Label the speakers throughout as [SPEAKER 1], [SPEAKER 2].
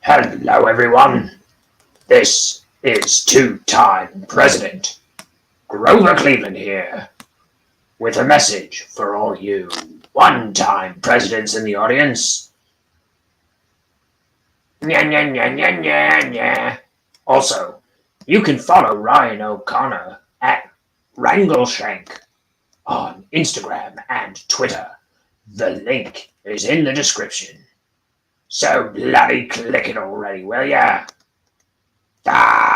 [SPEAKER 1] Hello, everyone. This is two-time President Grover Cleveland here with a message for all you one-time presidents in the audience. Nya, nya, nya, nya, nya, nya. Also, you can follow Ryan O'Connor at Wrangleshank on Instagram and Twitter. The link is in the description. So bloody click it already, will ya? Ah!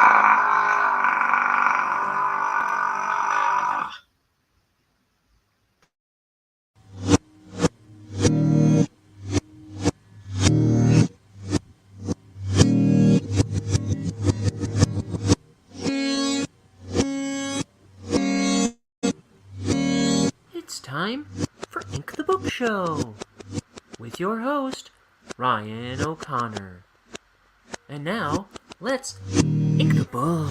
[SPEAKER 2] It's time for Ink the Book Show with your host, Ryan O'Connor. And now, let's ink the book.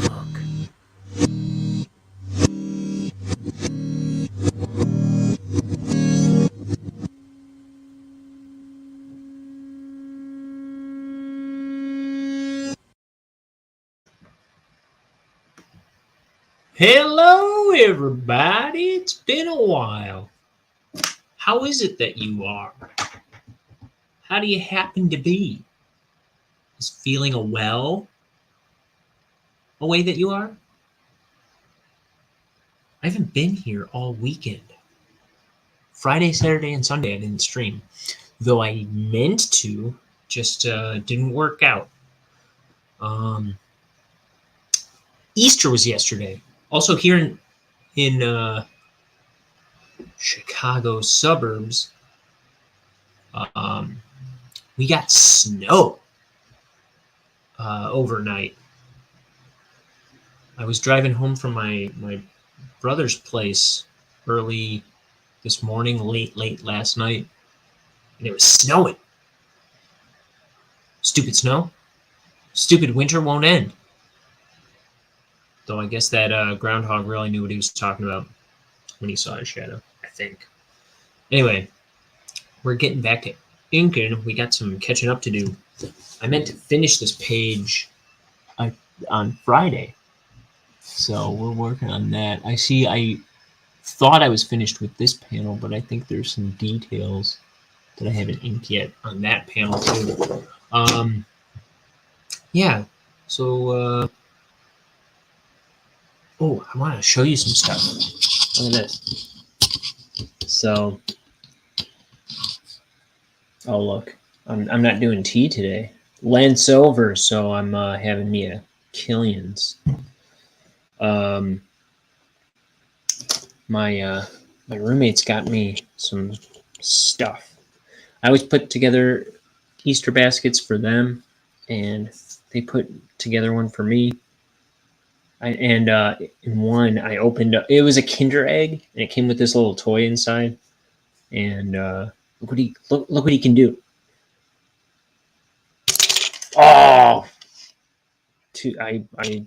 [SPEAKER 3] Hello, everybody. It's been a while. How is it that you are? How do you happen to be? Is feeling a way that you are? I haven't been here all weekend. Friday, Saturday, and Sunday I didn't stream. Though I meant to, just didn't work out. Easter was yesterday. Also here in Chicago suburbs, we got snow overnight. I was driving home from my brother's place early this morning, late last night, and it was snowing. Stupid snow. Stupid winter won't end. Though I guess that groundhog really knew what he was talking about when he saw his shadow, I think. Anyway, we're getting back to inking. We got some catching up to do. I meant to finish this page on Friday, so we're working on that. I thought I was finished with this panel, but I think there's some details that I haven't inked yet on that panel too. Yeah, so oh, I want to show you some stuff. Look at this. So, oh look, I'm not doing tea today. Lent's over, so I'm having me a Killian's. My roommates got me some stuff. I always put together Easter baskets for them, and they put together one for me. In one, I opened up. It was a Kinder Egg, and it came with this little toy inside. And look what he can do. Oh, I was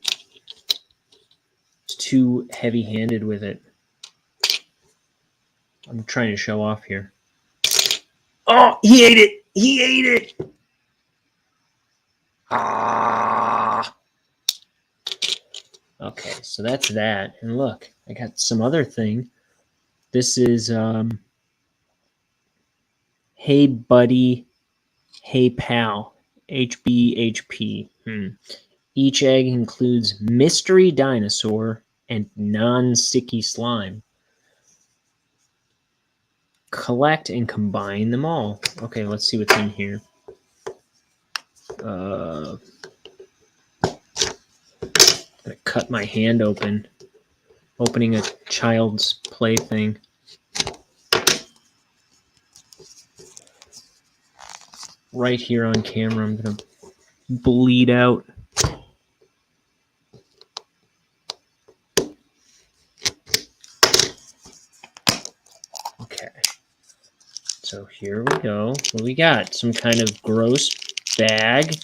[SPEAKER 3] too heavy-handed with it. I'm trying to show off here. Oh, he ate it! He ate it! Ah. Okay, so that's that. And look, I got some other thing. This is Hey Buddy, Hey Pal, HBHP. Each egg includes mystery dinosaur and non-sticky slime. Collect and combine them all. Okay, let's see what's in here. I'm gonna cut my hand open, opening a child's plaything. Right here on camera, I'm gonna bleed out. Okay, so here we go. What do we got? Some kind of gross bag.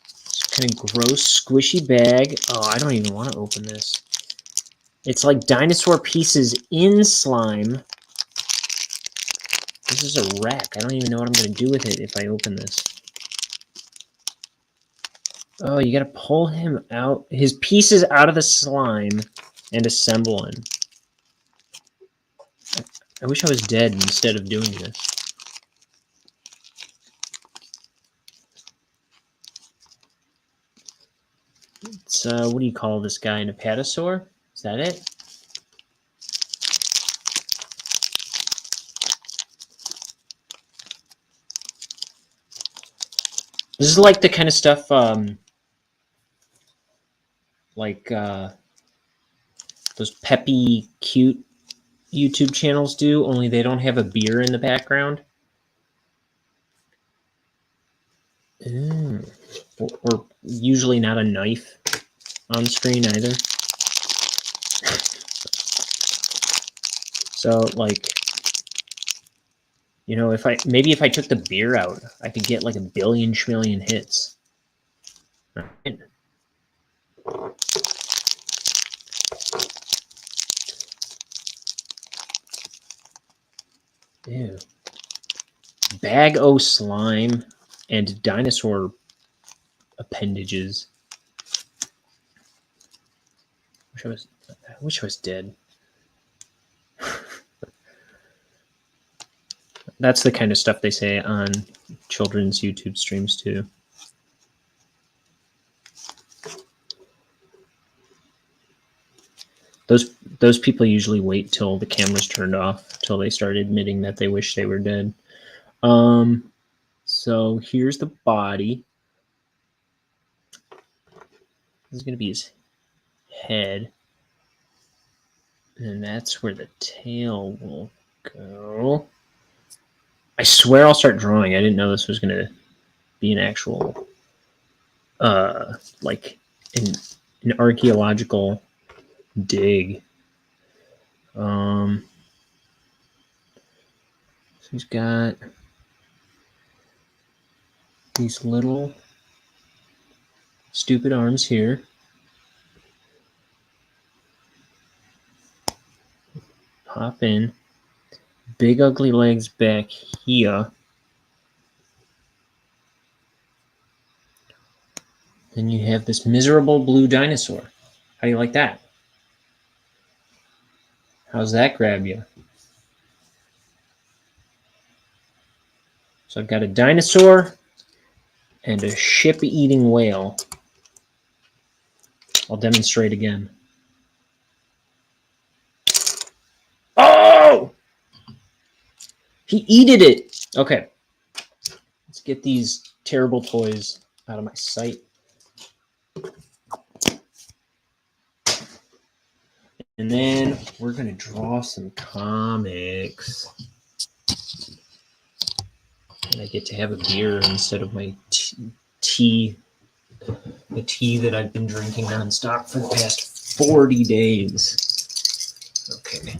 [SPEAKER 3] Some kind of gross squishy bag. Oh, I don't even want to open this. It's like dinosaur pieces in slime. This is a wreck. I don't even know what I'm going to do with it if I open this.
[SPEAKER 2] Oh, you gotta pull him out, his pieces out of the slime and assemble him. I wish I was dead instead of doing this. It's, what do you call this guy? An apatosaur? Is that it? This is like the kind of stuff, like, those peppy, cute YouTube channels do, only they don't have a beer in the background. Or usually not a knife on screen either. So, like, you know, if I took the beer out, I could get like a billion schmillion hits. Right. Ew. Bag o' slime and dinosaur appendages. I wish I was dead. That's the kind of stuff they say on children's YouTube streams too. Those people usually wait till the camera's turned off, till they start admitting that they wish they were dead. So here's the body. This is gonna be his head. And that's where the tail will go. I swear I'll start drawing. I didn't know this was gonna be an actual like an archaeological dig. So he's got these little stupid arms here. Pop in. Big ugly legs back here. Then you have this miserable blue dinosaur. How do you like that? How's that grab you? So I've got a dinosaur and a ship-eating whale. I'll demonstrate again. Oh! He eated it! Okay. Let's get these terrible toys out of my sight. And then we're going to draw some comics. And I get to have a beer instead of my tea. The tea that I've been drinking nonstop for the past 40 days. Okay.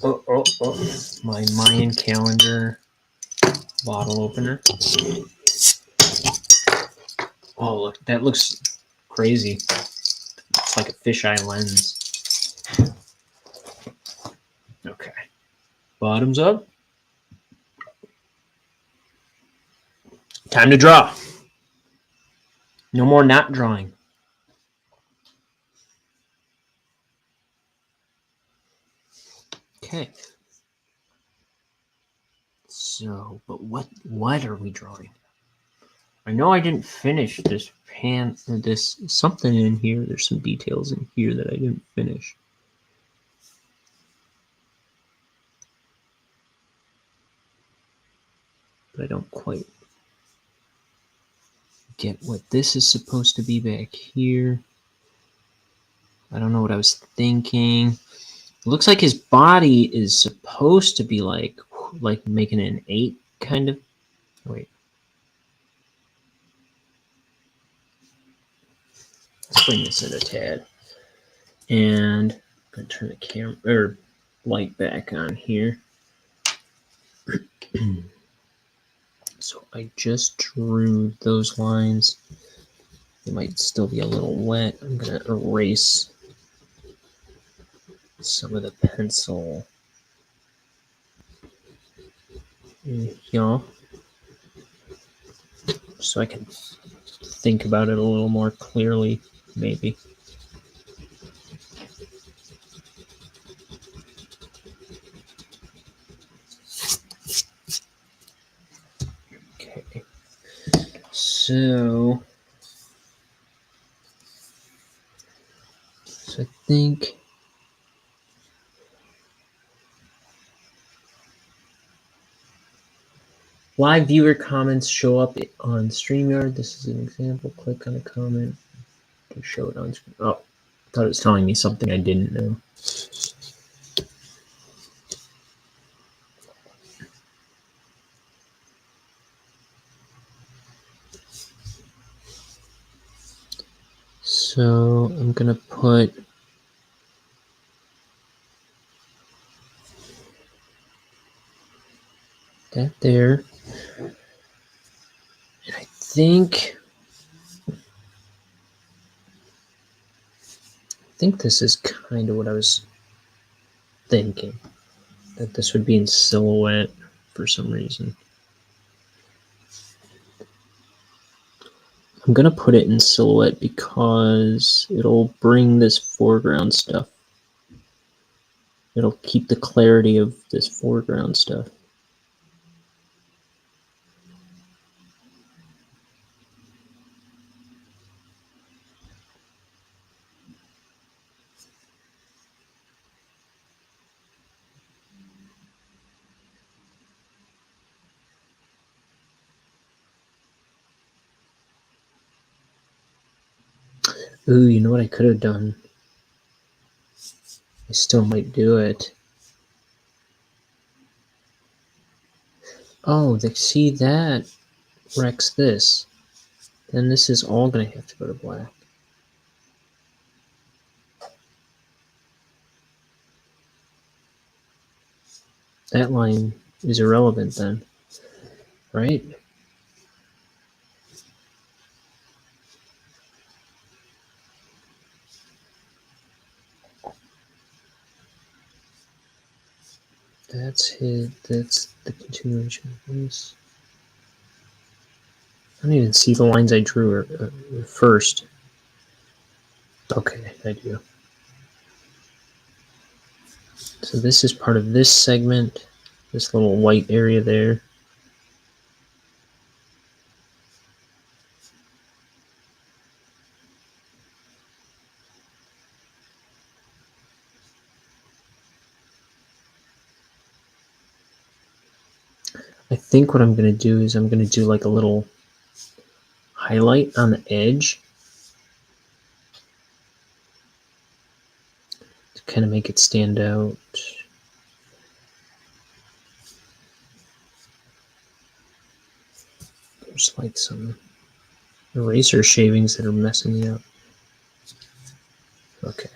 [SPEAKER 2] Oh, my Mayan calendar bottle opener. Oh, look, that looks crazy. It's like a fisheye lens. Okay. Bottoms up. Time to draw. No more not drawing. Okay. So, but what are we drawing? I know I didn't finish this this something in here. There's some details in here that I didn't finish. But I don't quite get what this is supposed to be back here. I don't know what I was thinking. It looks like his body is supposed to be like making an 8 kind of. Wait. Let's bring this in a tad. And I'm going to turn the camera or light back on here. So I just drew those lines. They might still be a little wet. I'm going to erase some of the pencil. Yeah. So I can think about it a little more clearly, maybe. Okay. So I think live viewer comments show up on StreamYard. This is an example. Click on a comment to show it on screen. Oh, I thought it was telling me something I didn't know. So I'm going to put that there. And I think this is kind of what I was thinking, that this would be in silhouette for some reason. I'm going to put it in silhouette because it'll bring this foreground stuff. It'll keep the clarity of this foreground stuff. Ooh, you know what I could have done? I still might do it. Oh, see, that wrecks this. Then this is all going to have to go to black. That line is irrelevant then, right? That's the continuation of this. I don't even see the lines I drew first. Okay, I do. So this is part of this segment, this little white area there. I think what I'm going to do is I'm going to do like a little highlight on the edge to kind of make it stand out. There's like some eraser shavings that are messing me up. Okay.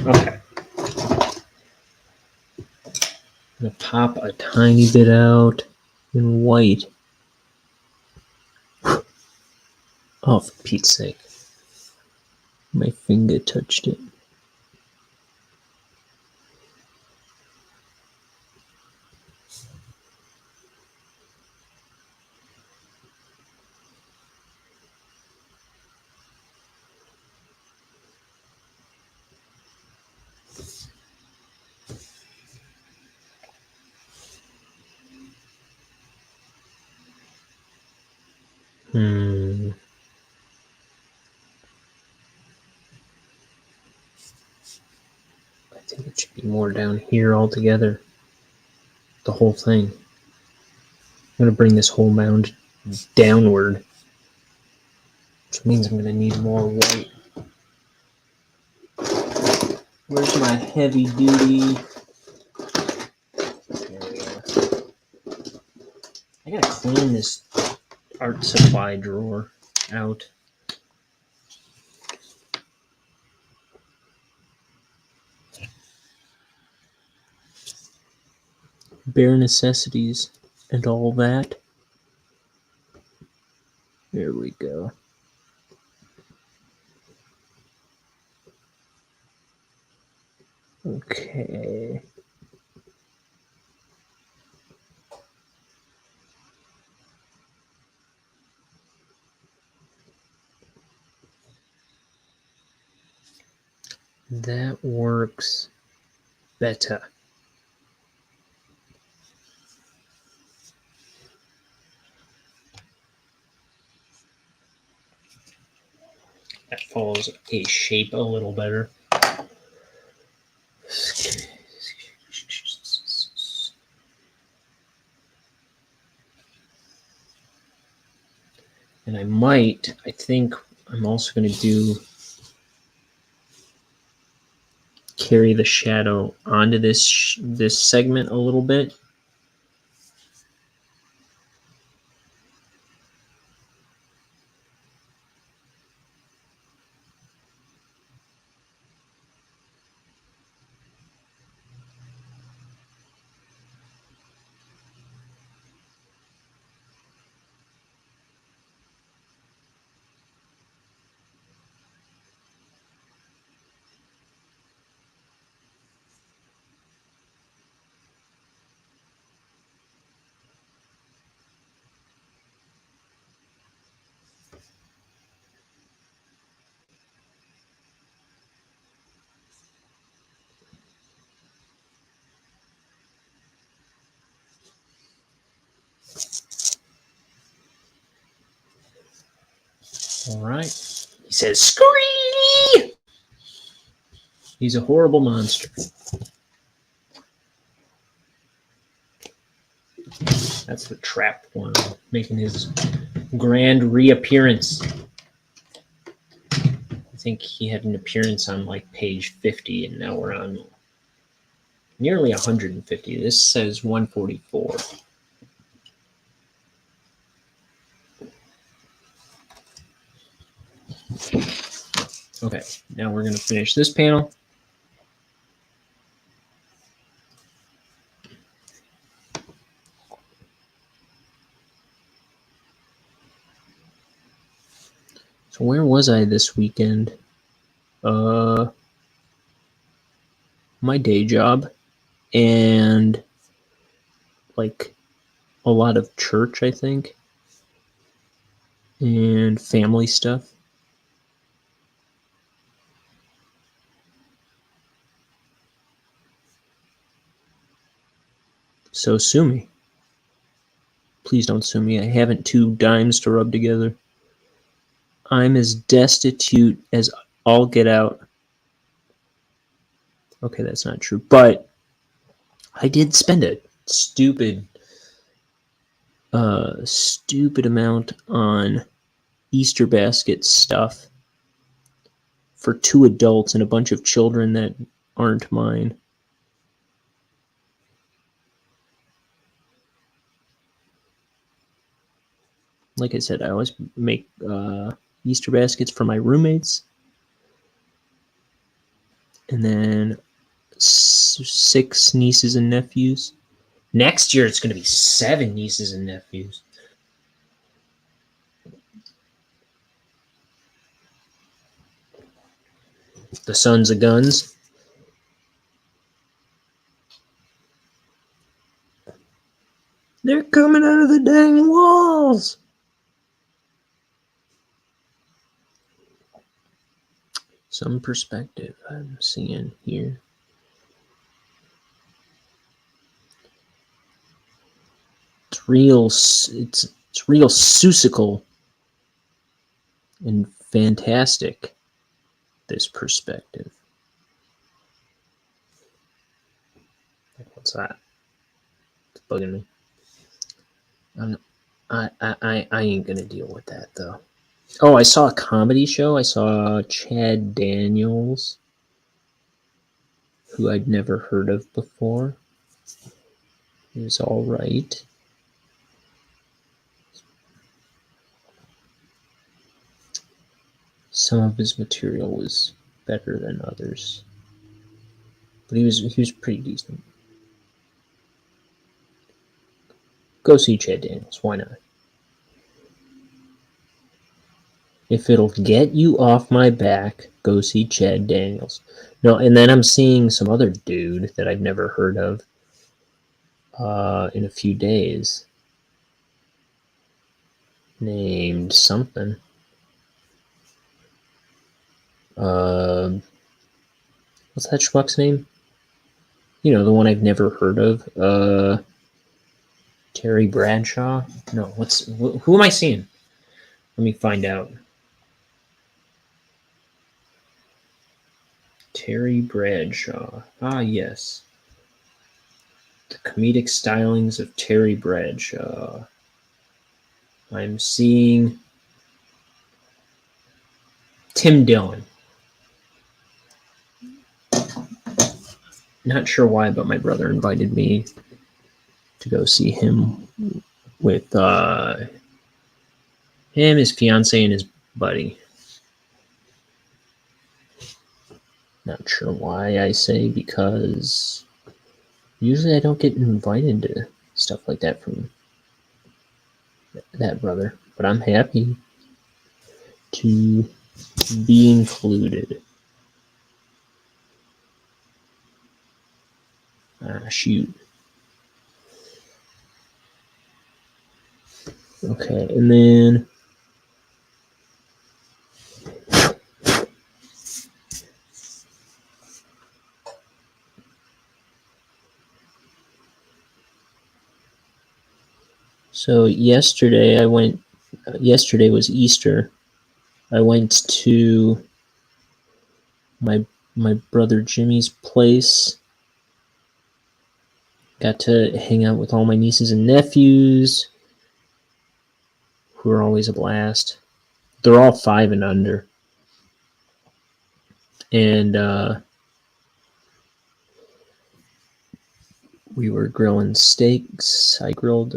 [SPEAKER 2] Okay. I'm going to pop a tiny bit out in white. Oh, for Pete's sake. My finger touched it. I think it should be more down here altogether. The whole thing. I'm going to bring this whole mound downward, which means I'm going to need more white. Where's my heavy duty? There we are. I got to clean this art supply drawer out. Bare necessities and all that. There we go. Okay. That works better. That follows a shape a little better. And I think I'm also going to carry the shadow onto this segment a little bit. All right. He says, "Scree!" He's a horrible monster. That's the trap one, making his grand reappearance. I think he had an appearance on like page 50, and now we're on nearly 150. This says 144. Okay, now we're going to finish this panel. So where was I this weekend? My day job and like a lot of church, I think, and family stuff. So sue me. Please don't sue me. I haven't 2 dimes to rub together. I'm as destitute as all get out. Okay, that's not true. But I did spend a stupid amount on Easter basket stuff for 2 adults and a bunch of children that aren't mine. Like I said, I always make Easter baskets for my roommates. And then 6 nieces and nephews. Next year, it's going to be 7 nieces and nephews. The Sons of Guns. They're coming out of the dang walls. Some perspective I'm seeing here. It's real susical and fantastic, this perspective. What's that? It's bugging me. I ain't gonna deal with that though. Oh, I saw a comedy show. I saw Chad Daniels, who I'd never heard of before. He was all right. Some of his material was better than others, but he was pretty decent. Go see Chad Daniels. Why not? If it'll get you off my back, go see Chad Daniels. No, and then I'm seeing some other dude that I've never heard of in a few days. Named something. What's that schmuck's name? You know, the one I've never heard of. Terry Bradshaw? No, who am I seeing? Let me find out. Terry Bradshaw. Ah, yes. The comedic stylings of Terry Bradshaw. I'm seeing Tim Dillon. Not sure why, but my brother invited me to go see him with him, his fiance, and his buddy. Not sure why I say, because usually I don't get invited to stuff like that from that brother, but I'm happy to be included. Shoot. Okay, and then so yesterday yesterday was Easter. I went to my brother Jimmy's place. Got to hang out with all my nieces and nephews, who are always a blast. They're all 5 and under. And we were grilling steaks. I grilled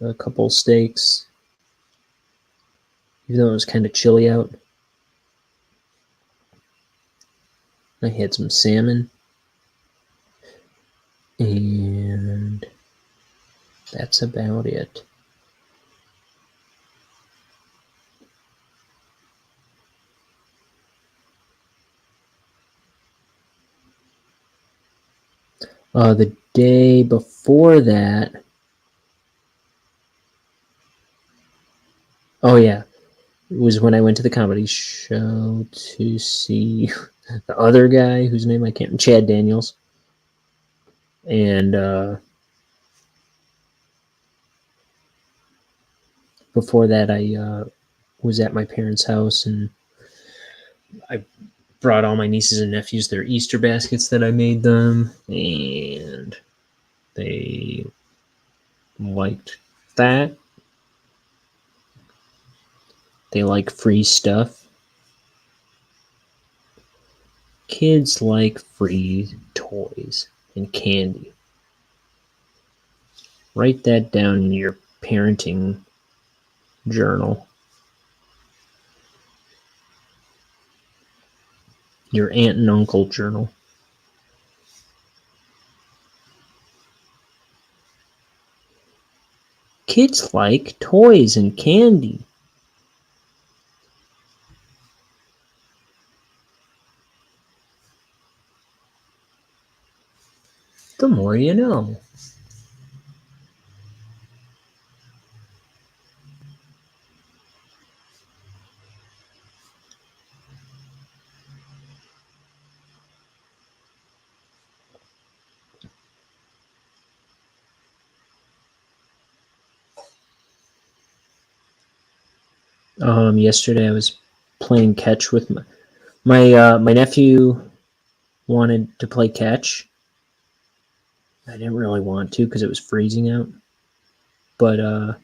[SPEAKER 2] a couple steaks, even though it was kind of chilly out. I had some salmon. And that's about it. The day before that, oh yeah, it was when I went to the comedy show to see the other guy whose name I can't, Chad Daniels. And before that, I was at my parents' house, and I brought all my nieces and nephews their Easter baskets that I made them, and they liked that. They like free stuff. Kids like free toys and candy. Write that down in your parenting journal. Your aunt and uncle journal. Kids like toys and candy. The more you know. Yesterday I was playing catch with my nephew wanted to play catch. I didn't really want to because it was freezing out. But it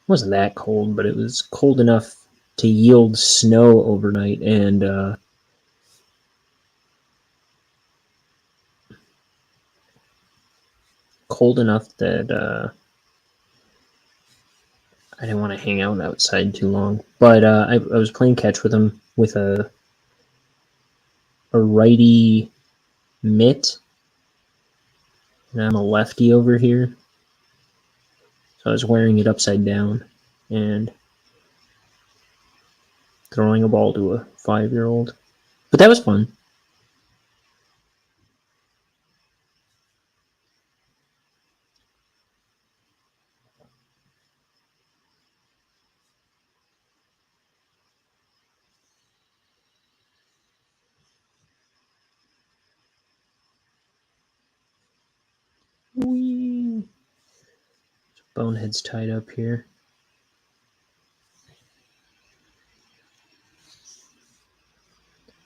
[SPEAKER 2] wasn't that cold, but it was cold enough to yield snow overnight, and cold enough that I didn't want to hang out outside too long. But I was playing catch with him with a righty mitt, and I'm a lefty over here. So I was wearing it upside down, and throwing a ball to a 5-year-old. But that was fun. Whee! Bonehead's tied up here.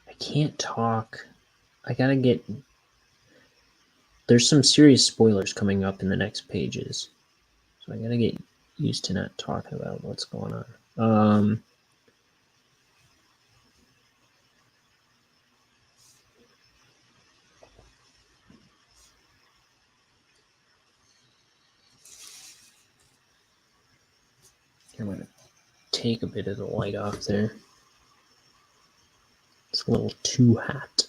[SPEAKER 2] I can't talk. I gotta get... There's some serious spoilers coming up in the next pages. So I gotta get used to not talking about what's going on. I'm gonna take a bit of the light off there. It's a little too hot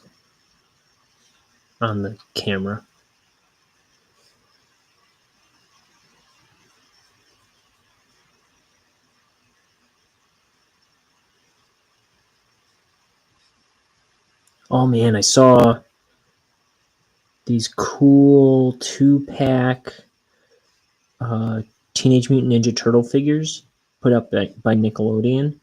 [SPEAKER 2] on the camera. Oh man, I saw these cool 2-pack Teenage Mutant Ninja Turtle figures put up by Nickelodeon.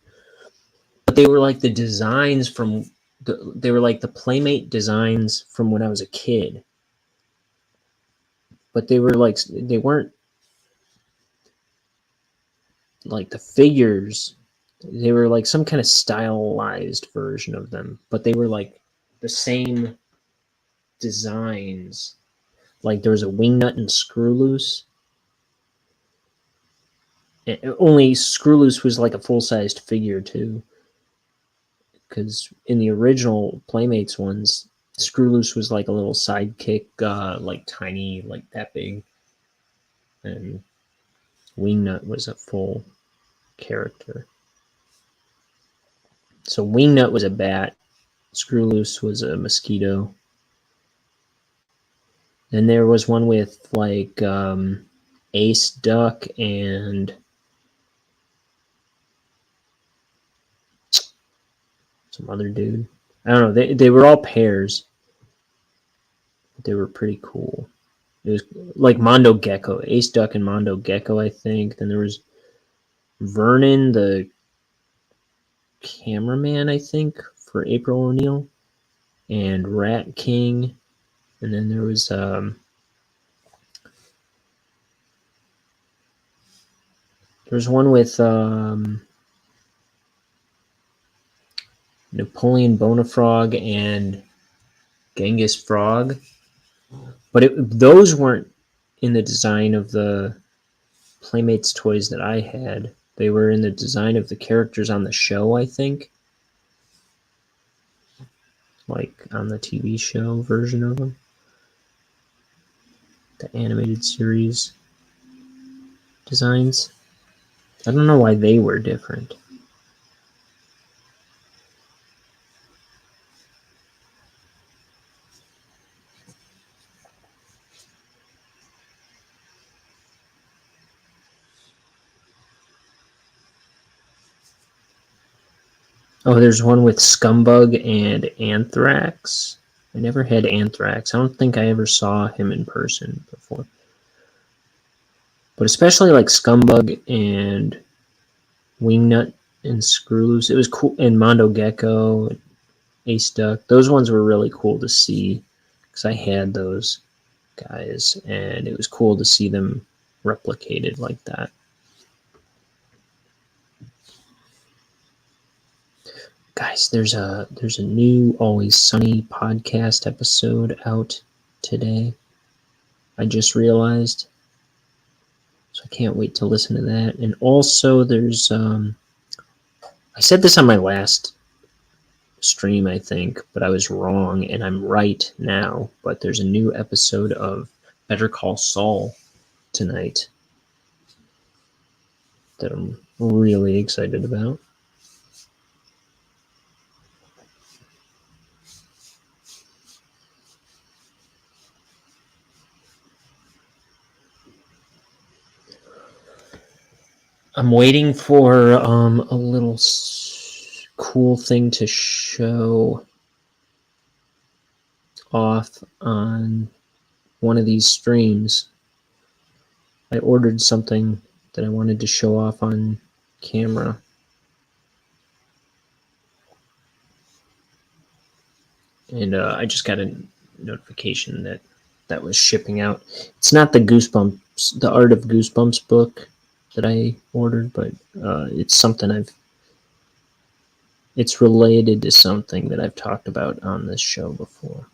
[SPEAKER 2] But they were like the designs from they were like the Playmate designs from when I was a kid. But they weren't like the figures. They were like some kind of stylized version of them, but they were like the same designs. Like there was a Wingnut and Screw Loose. Only Screw Loose was like a full-sized figure too. Because in the original Playmates ones, Screw Loose was like a little sidekick, like tiny, like that big. And Wingnut was a full character. So Wingnut was a bat. Screw Loose was a mosquito. Then there was one with like Ace Duck and some other dude. I don't know. They were all pairs. They were pretty cool. It was like Mondo Gecko, Ace Duck and Mondo Gecko, I think. Then there was Vernon, the cameraman, I think, for April O'Neil, and Rat King. And then there was one with Napoleon Bonafrog and Genghis Frog. But those weren't in the design of the Playmates toys that I had. They were in the design of the characters on the show, I think. Like on the TV show version of them. The animated series designs. I don't know why they were different. Oh, there's one with Scumbug and Anthrax. I never had Anthrax. I don't think I ever saw him in person before. But especially like Scumbug and Wingnut and Screw Loose. It was cool. And Mondo Gecko and Ace Duck. Those ones were really cool to see because I had those guys. And it was cool to see them replicated like that. Guys, there's a new Always Sunny podcast episode out today. I just realized. So I can't wait to listen to that. And also there's I said this on my last stream, I think, but I was wrong and I'm right now. But there's a new episode of Better Call Saul tonight that I'm really excited about. I'm waiting for a little cool thing to show off on one of these streams. I ordered something that I wanted to show off on camera. And I just got a notification that that was shipping out. It's not the Goosebumps, the Art of Goosebumps book that I ordered, but it's something it's related to something that I've talked about on this show before.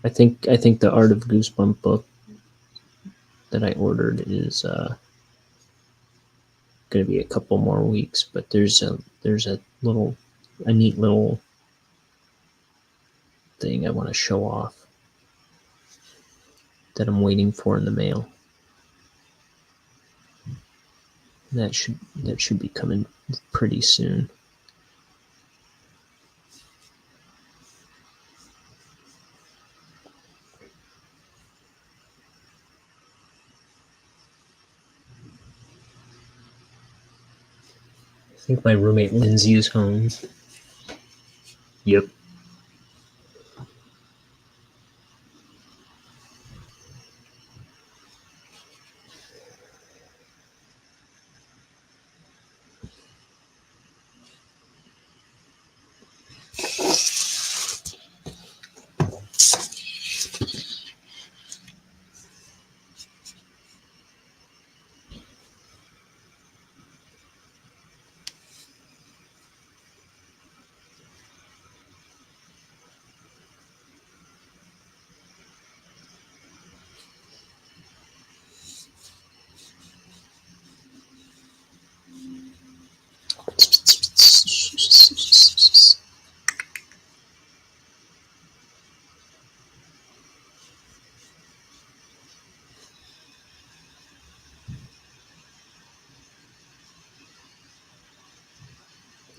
[SPEAKER 2] I think the Art of Goosebump book that I ordered is going to be a couple more weeks, but there's a neat little thing I want to show off that I'm waiting for in the mail. That should be coming pretty soon. I think my roommate Lindsay is home. Yep.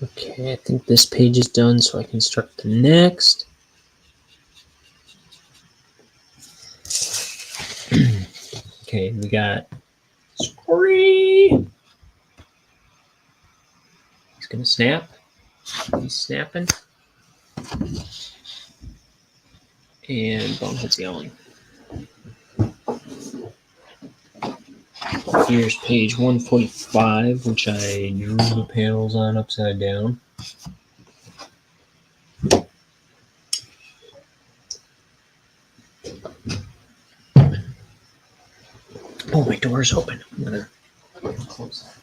[SPEAKER 2] Okay, I think this page is done, so I can start the next. Okay, we got Squirry. He's gonna snap. He's snapping. And Bonehead's yelling. Here's page 145, which I drew the panels on upside down. Oh, my door's open. I'm gonna close that.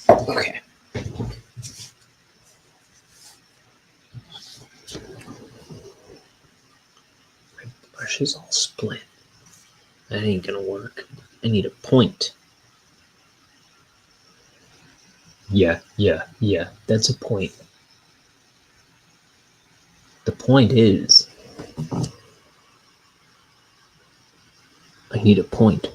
[SPEAKER 2] Okay. My brush is all split. That ain't gonna work. I need a point. Yeah. That's a point. The point is, I need a point.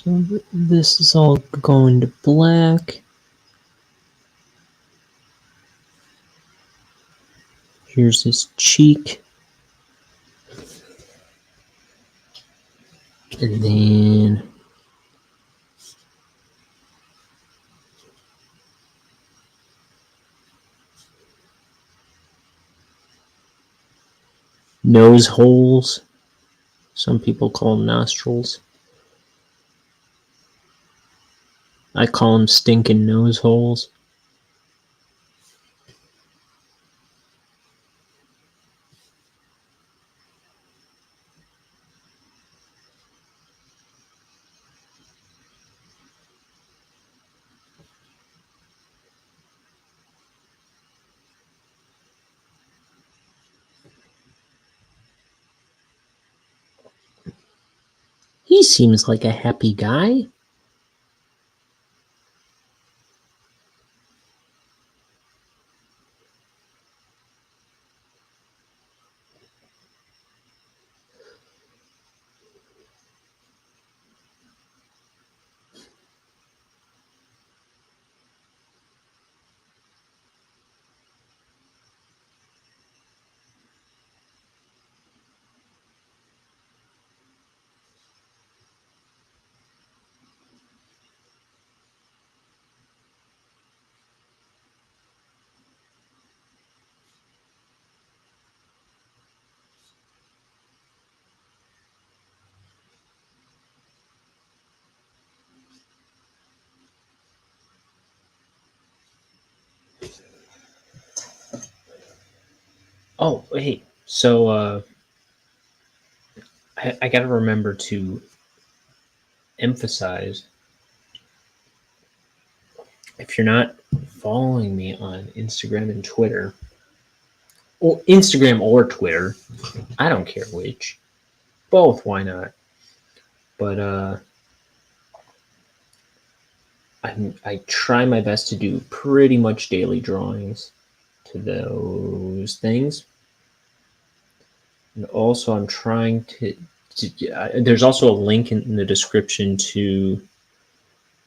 [SPEAKER 2] So this is all going to black. Here's his cheek. And then nose holes. Some people call them nostrils. I call them stinking nose holes. He seems like a happy guy. Oh, hey. So, I got to remember to emphasize, if you're not following me on Instagram and Twitter, or Instagram or Twitter, I don't care which. Both, why not? But I try my best to do pretty much daily drawings to those things. And also, I'm trying to there's also a link in the description to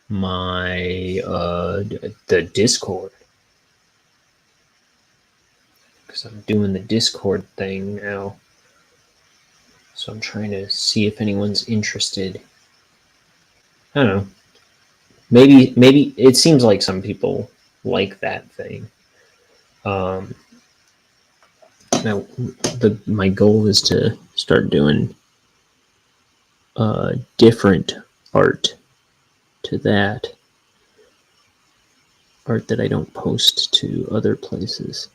[SPEAKER 2] my the Discord, because I'm doing the Discord thing now. So I'm trying to see if anyone's interested. I don't know. Maybe it seems like some people like that thing. Now, my goal is to start doing different art to that. Art that I don't post to other places.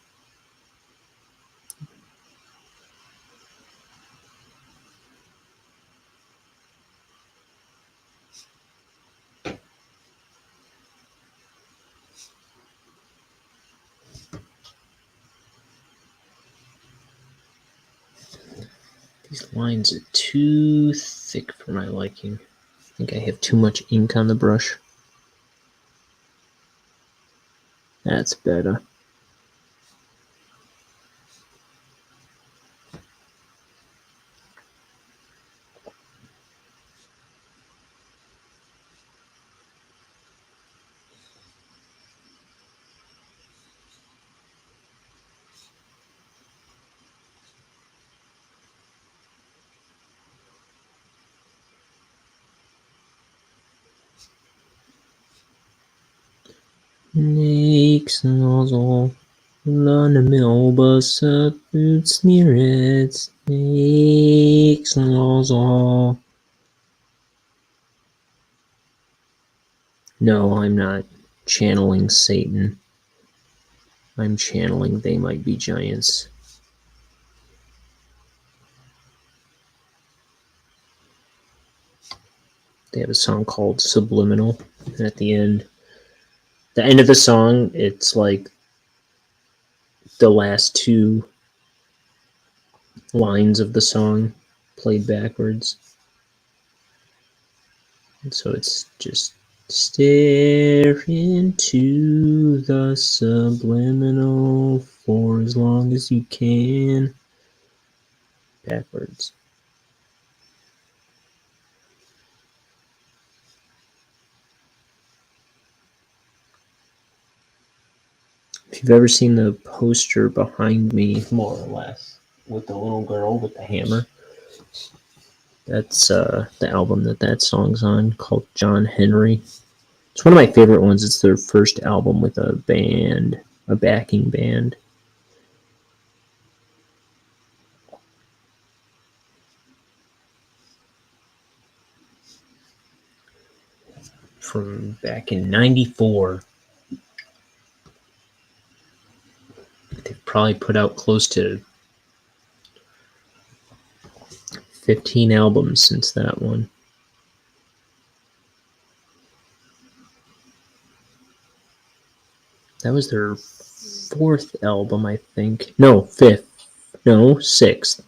[SPEAKER 2] These lines are too thick for my liking. I think I have too much ink on the brush. That's better. Snakes and all on the Melba boots near it. Snakes and all. No, I'm not channeling Satan. I'm channeling They Might Be Giants. They have a song called Subliminal, and at the end of the song, it's like the last two lines of the song played backwards. And so it's just stare into the subliminal for as long as you can. Backwards. If you've ever seen the poster behind me, more or less, with the little girl with the hammer, that's the album that song's on, called John Henry. It's one of my favorite ones. It's their first album with a band, a backing band. From back in '94. They've probably put out close to 15 albums since that one. That was their fourth album, I think. No, fifth. No, sixth.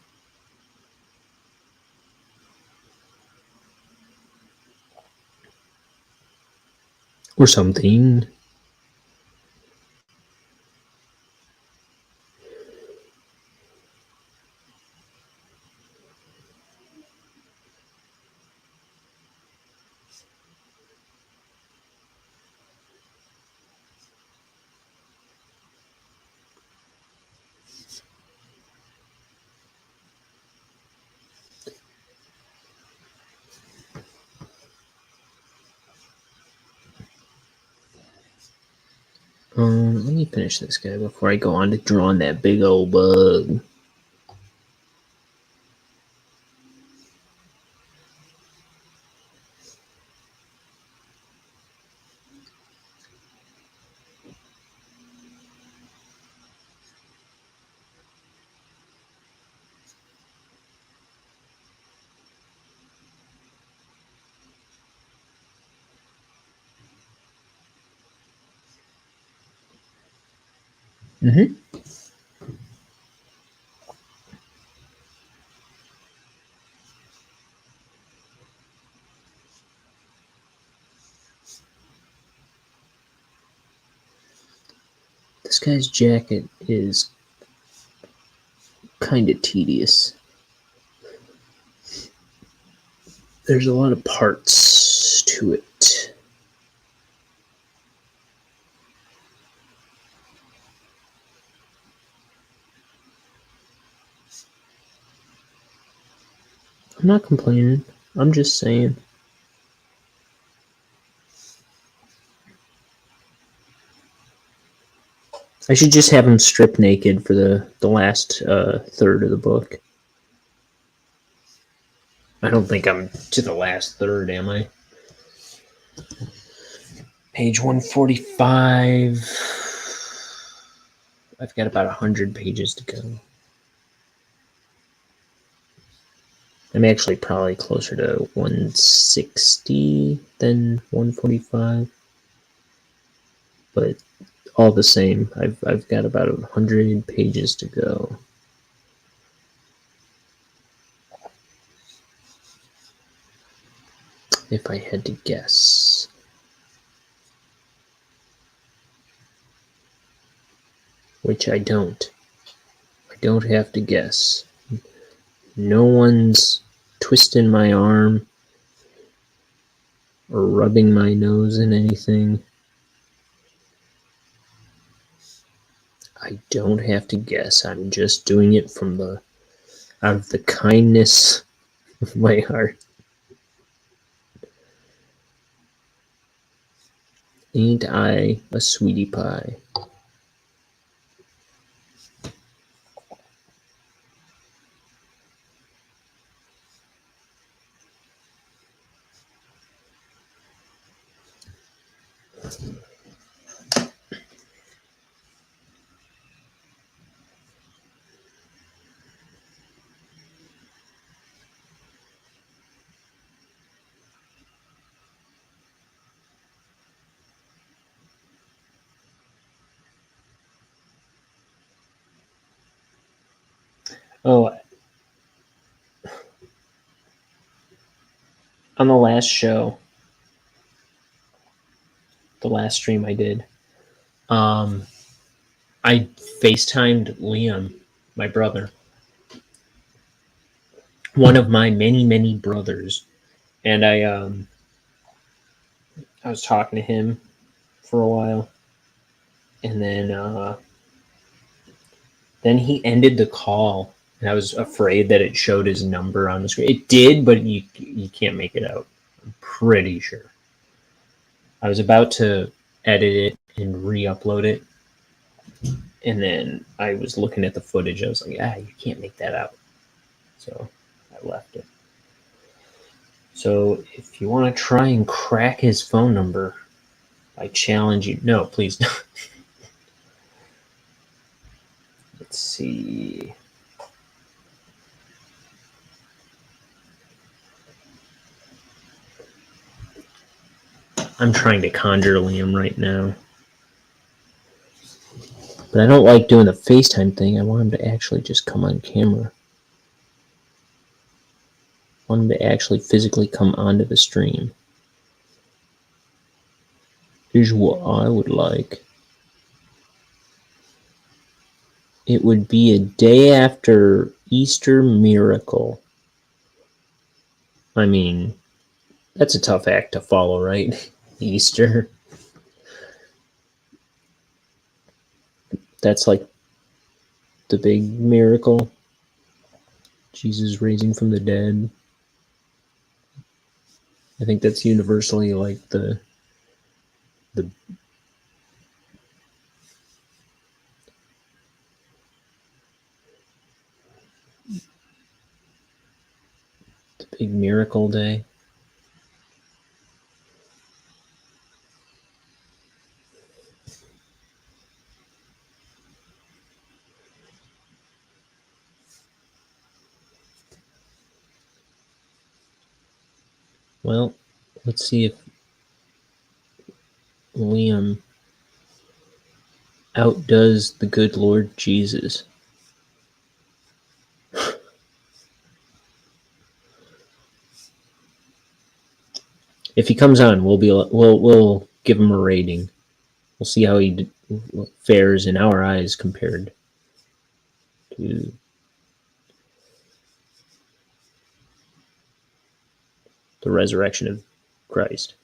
[SPEAKER 2] or something. Let me finish this guy before I go on to drawing that big old bug. Mm-hmm. This guy's jacket is kind of tedious. There's a lot of parts to it. I'm not complaining. I'm just saying. I should just have him stripped naked for the last third of the book. I don't think I'm to the last third, am I? Page 145. I've got about 100 pages to go. I'm actually probably closer to 160 than 145. But all the same, I've got about 100 pages to go. If I had to guess. Which I don't. I don't have to guess. No one's twisting my arm or rubbing my nose in anything. I don't have to guess. I'm just doing it from out of the kindness of my heart. Ain't I a sweetie pie? Oh, on the last show, the last stream I did, I FaceTimed Liam, my brother. One of my many, many brothers. And I was talking to him for a while. And then he ended the call. And I was afraid that it showed his number on the screen. It did, but you can't make it out. I'm pretty sure. I was about to edit it and re-upload it. And then I was looking at the footage. I was like, you can't make that out. So I left it. So if you want to try and crack his phone number, I challenge you. No, please don't. Let's see. I'm trying to conjure Liam right now. But I don't like doing the FaceTime thing. I want him to actually just come on camera. I want him to actually physically come onto the stream. Here's what I would like. It would be a day after Easter miracle. I mean, that's a tough act to follow, right? Easter. That's like the big miracle. Jesus raising from the dead. I think that's universally like the big miracle day. Well, let's see if Liam outdoes the good Lord Jesus. If he comes on, we'll give him a rating. We'll see how he fares in our eyes compared to the resurrection of Christ.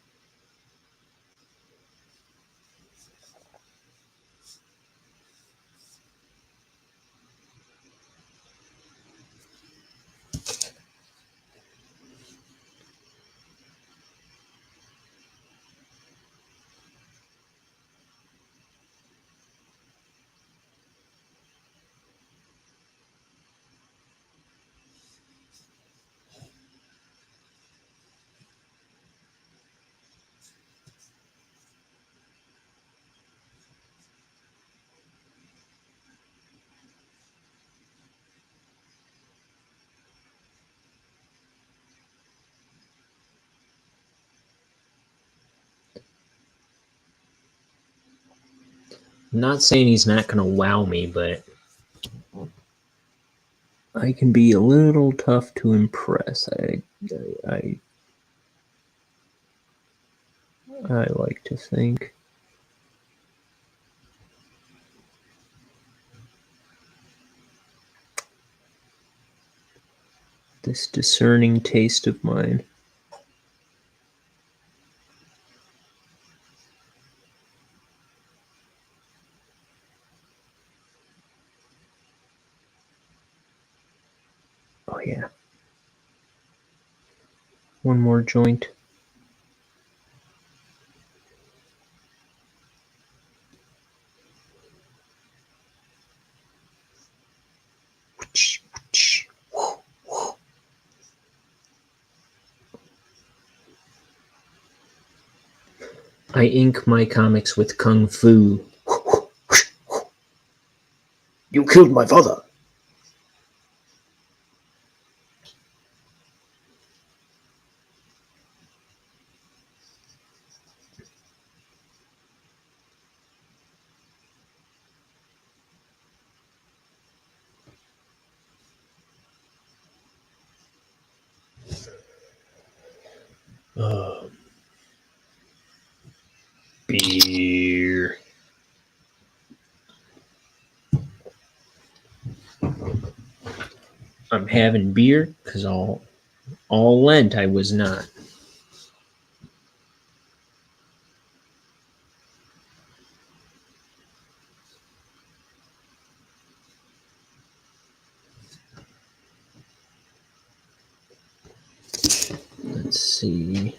[SPEAKER 2] I'm not saying he's not going to wow me, but I can be a little tough to impress. I like to think. This discerning taste of mine. Oh yeah. One more joint. I ink my comics with kung fu. You killed my father. Beer. I'm having beer because all Lent I was not. Let's see.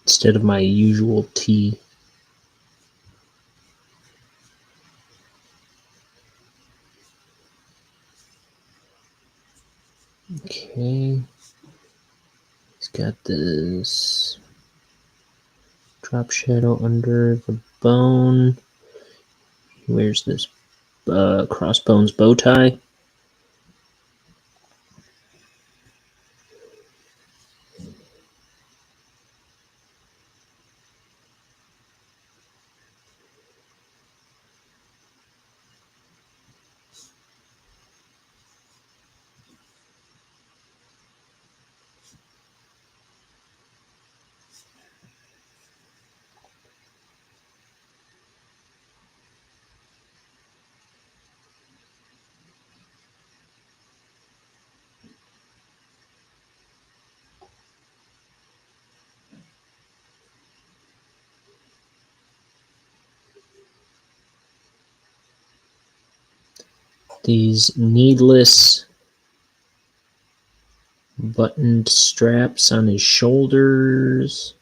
[SPEAKER 2] Instead of my usual tea. Okay. He's got this drop shadow under the bone. He wears this crossbones bow tie. these needless buttoned straps on his shoulders,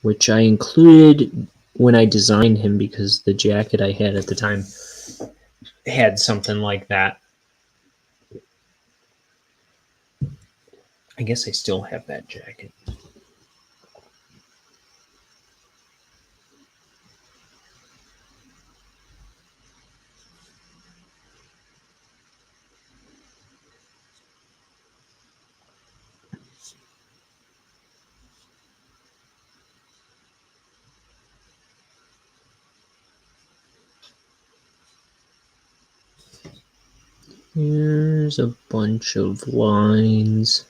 [SPEAKER 2] which I included when I designed him because the jacket I had at the time had something like that. I guess I still have that jacket. Here's a bunch of lines.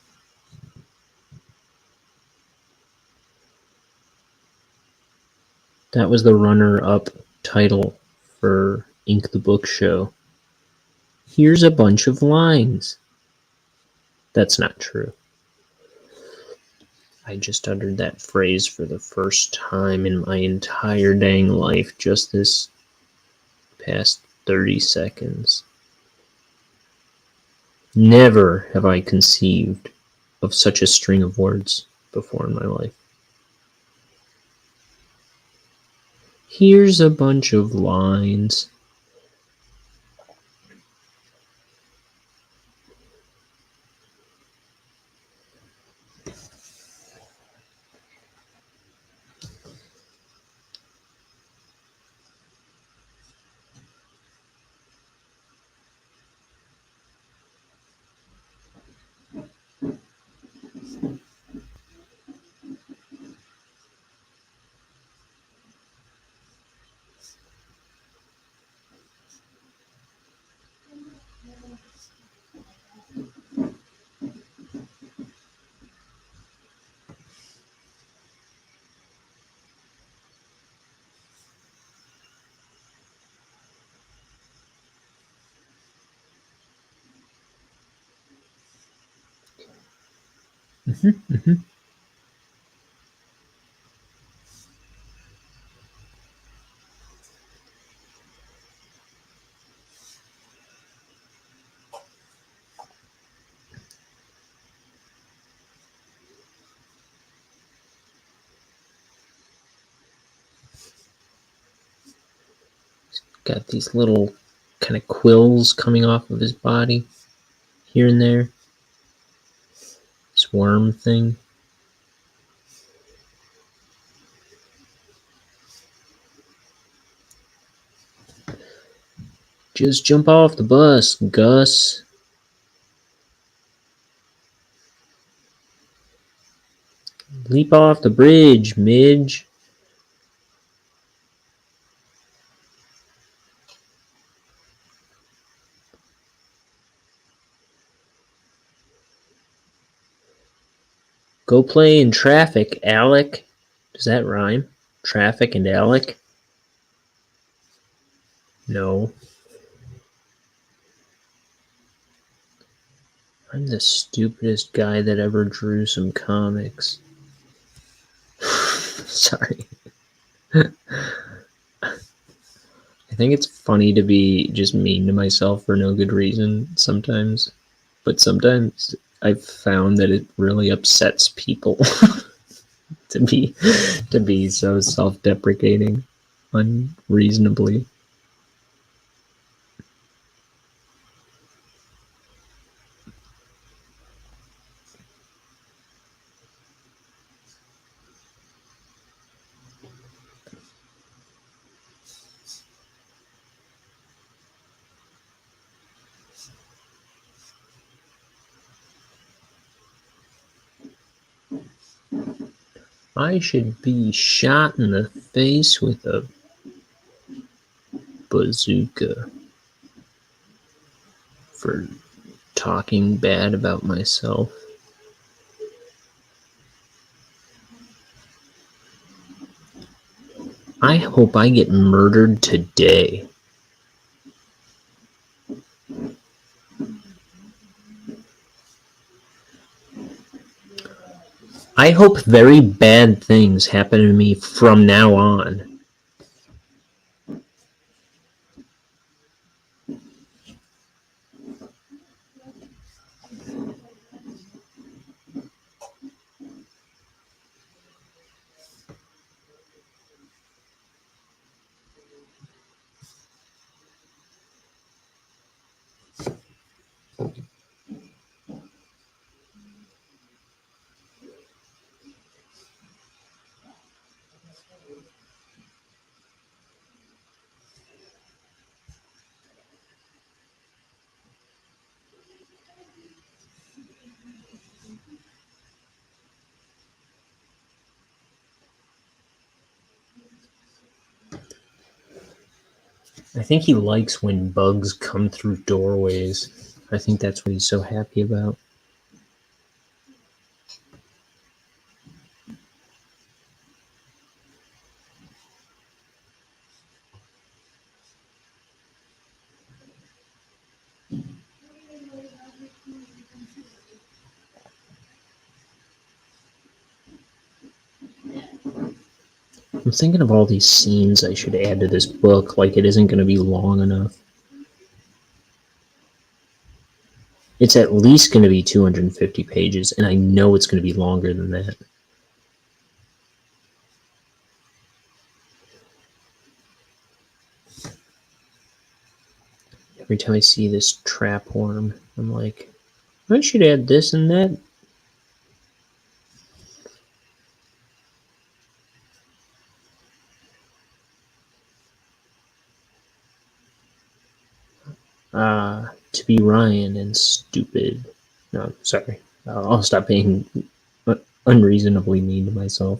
[SPEAKER 2] That was the runner-up title for Ink the Book Show. Here's a bunch of lines. That's not true. I just uttered that phrase for the first time in my entire dang life just this past 30 seconds. Never have I conceived of such a string of words before in my life. Here's a bunch of lines. Got these little kind of quills coming off of his body here and there. This worm thing. Just jump off the bus, Gus. Leap off the bridge, Midge. Go play in traffic, Alec. Does that rhyme? Traffic and Alec? No. I'm the stupidest guy that ever drew some comics. Sorry. I think it's funny to be just mean to myself for no good reason sometimes. But sometimes I've found that it really upsets people to be so self-deprecating unreasonably. I should be shot in the face with a bazooka for talking bad about myself. I hope I get murdered today. I hope very bad things happen to me from now on. I think he likes when bugs come through doorways. I think that's what he's so happy about. I'm thinking of all these scenes I should add to this book, like it isn't going to be long enough. It's at least going to be 250 pages, and I know it's going to be longer than that. Every time I see this trap worm, I'm like, I should add this and that. To be Ryan and stupid. No, sorry. I'll stop being unreasonably mean to myself.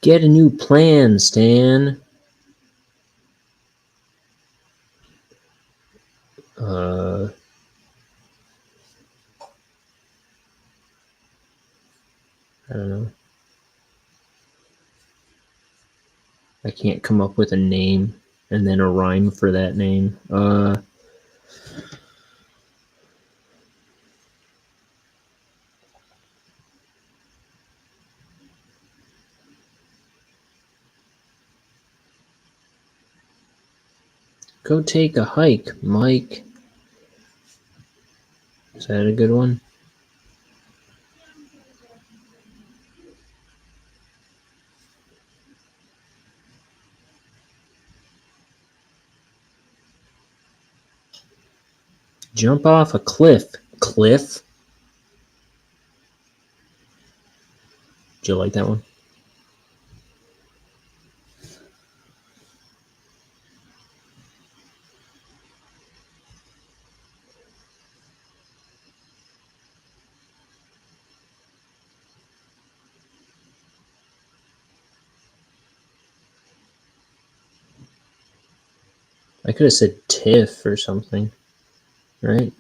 [SPEAKER 2] Get a new plan, Stan. I don't know. I can't come up with a name and then a rhyme for that name. Go take a hike, Mike. Is that a good one? Jump off a cliff. Cliff? Do you like that one? I could have said Tiff or something, right?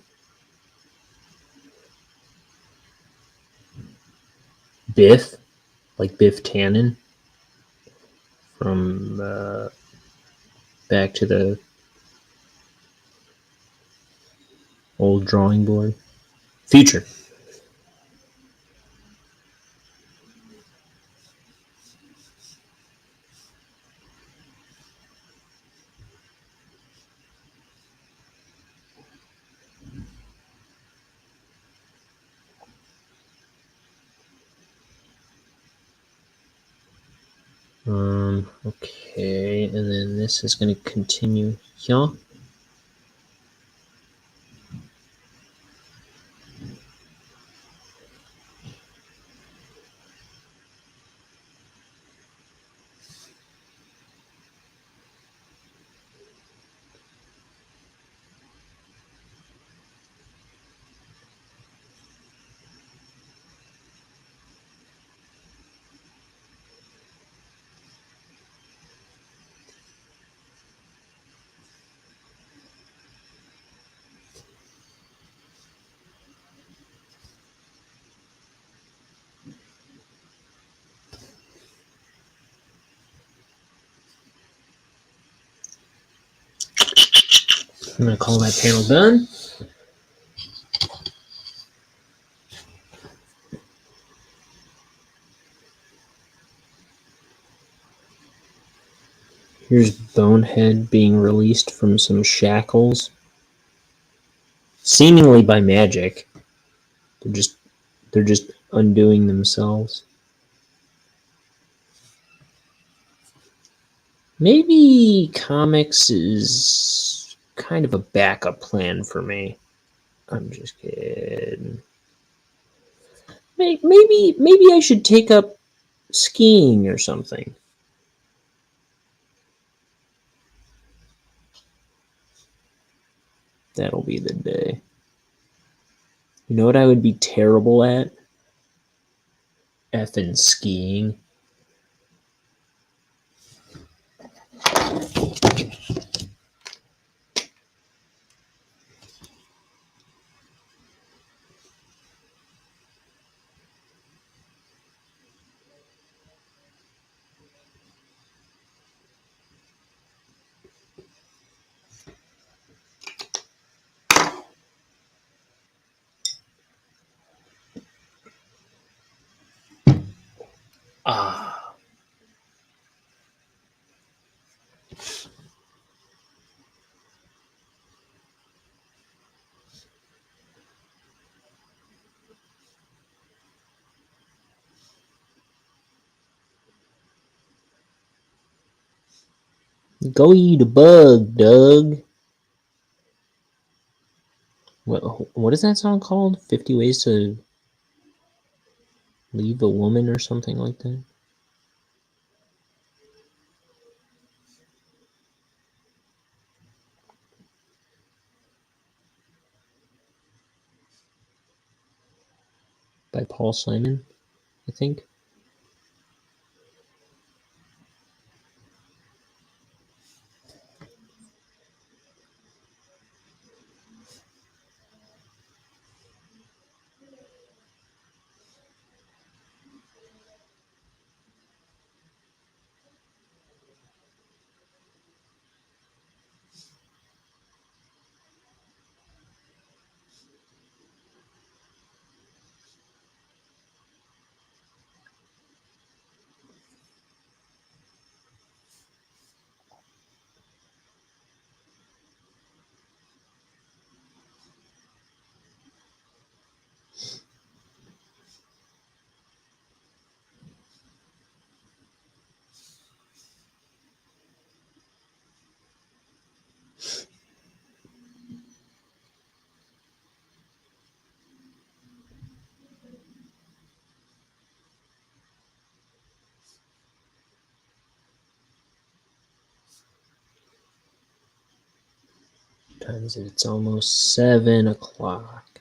[SPEAKER 2] Biff, like Biff Tannen from Back to the Old Drawing Board. Future. Okay, and then this is going to continue here. I'm going to call that panel done. Here's Bonehead being released from some shackles, seemingly by magic. They're just undoing themselves. Maybe comics is kind of a backup plan for me. I'm just kidding. Maybe I should take up skiing or something. That'll be the day. You know what I would be terrible at? Effing skiing. Ah. Go eat a bug, Doug. What is that song called? 50 Ways to Leave a Woman or something like that? By Paul Simon, I think. What time is it? It's almost 7 o'clock.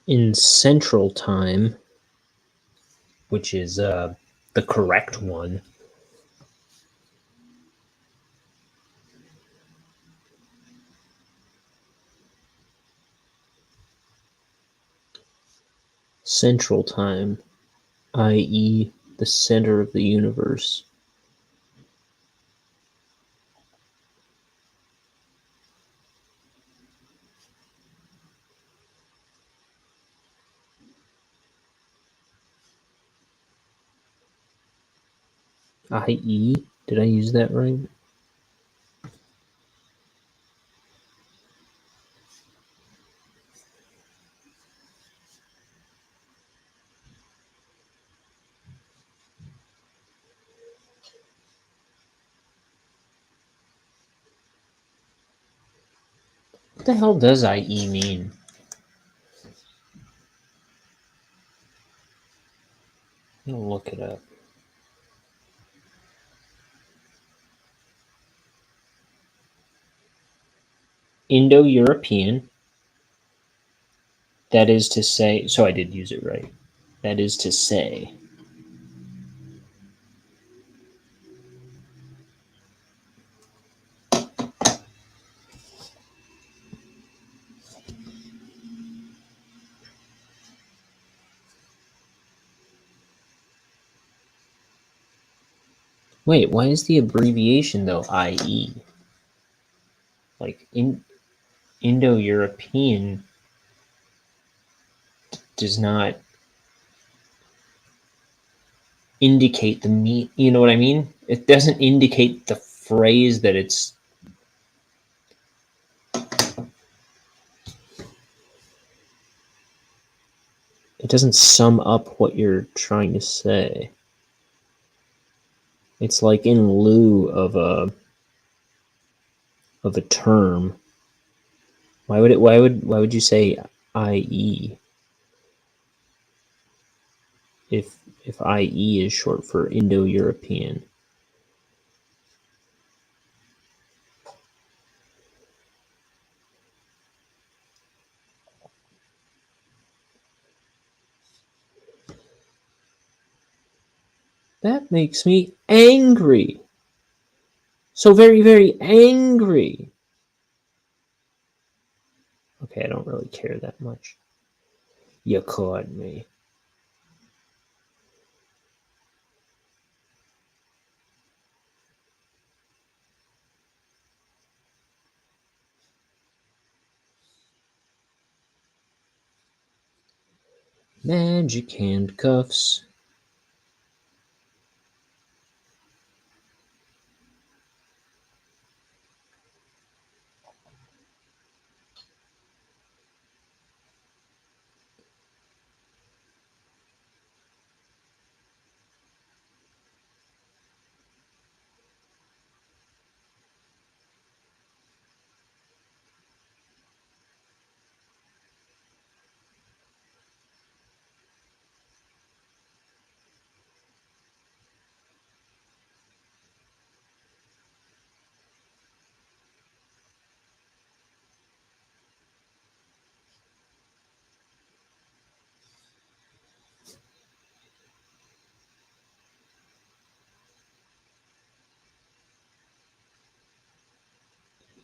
[SPEAKER 2] In Central Time, which is the correct one, Central Time, i.e., the center of the universe. I.e., did I use that right? What the hell does I.e. mean? I'm gonna look it up. Indo-European. That is to say, so I did use it right. That is to say, wait, why is the abbreviation though IE? Like Indo-European does not indicate the mean. You know what I mean? It doesn't indicate the phrase that it's. It doesn't sum up what you're trying to say. It's like in lieu of a. of a term. Why would you say IE if IE is short for Indo-European? That makes me angry. So very, very angry. Okay, I don't really care that much. You caught me. Magic handcuffs.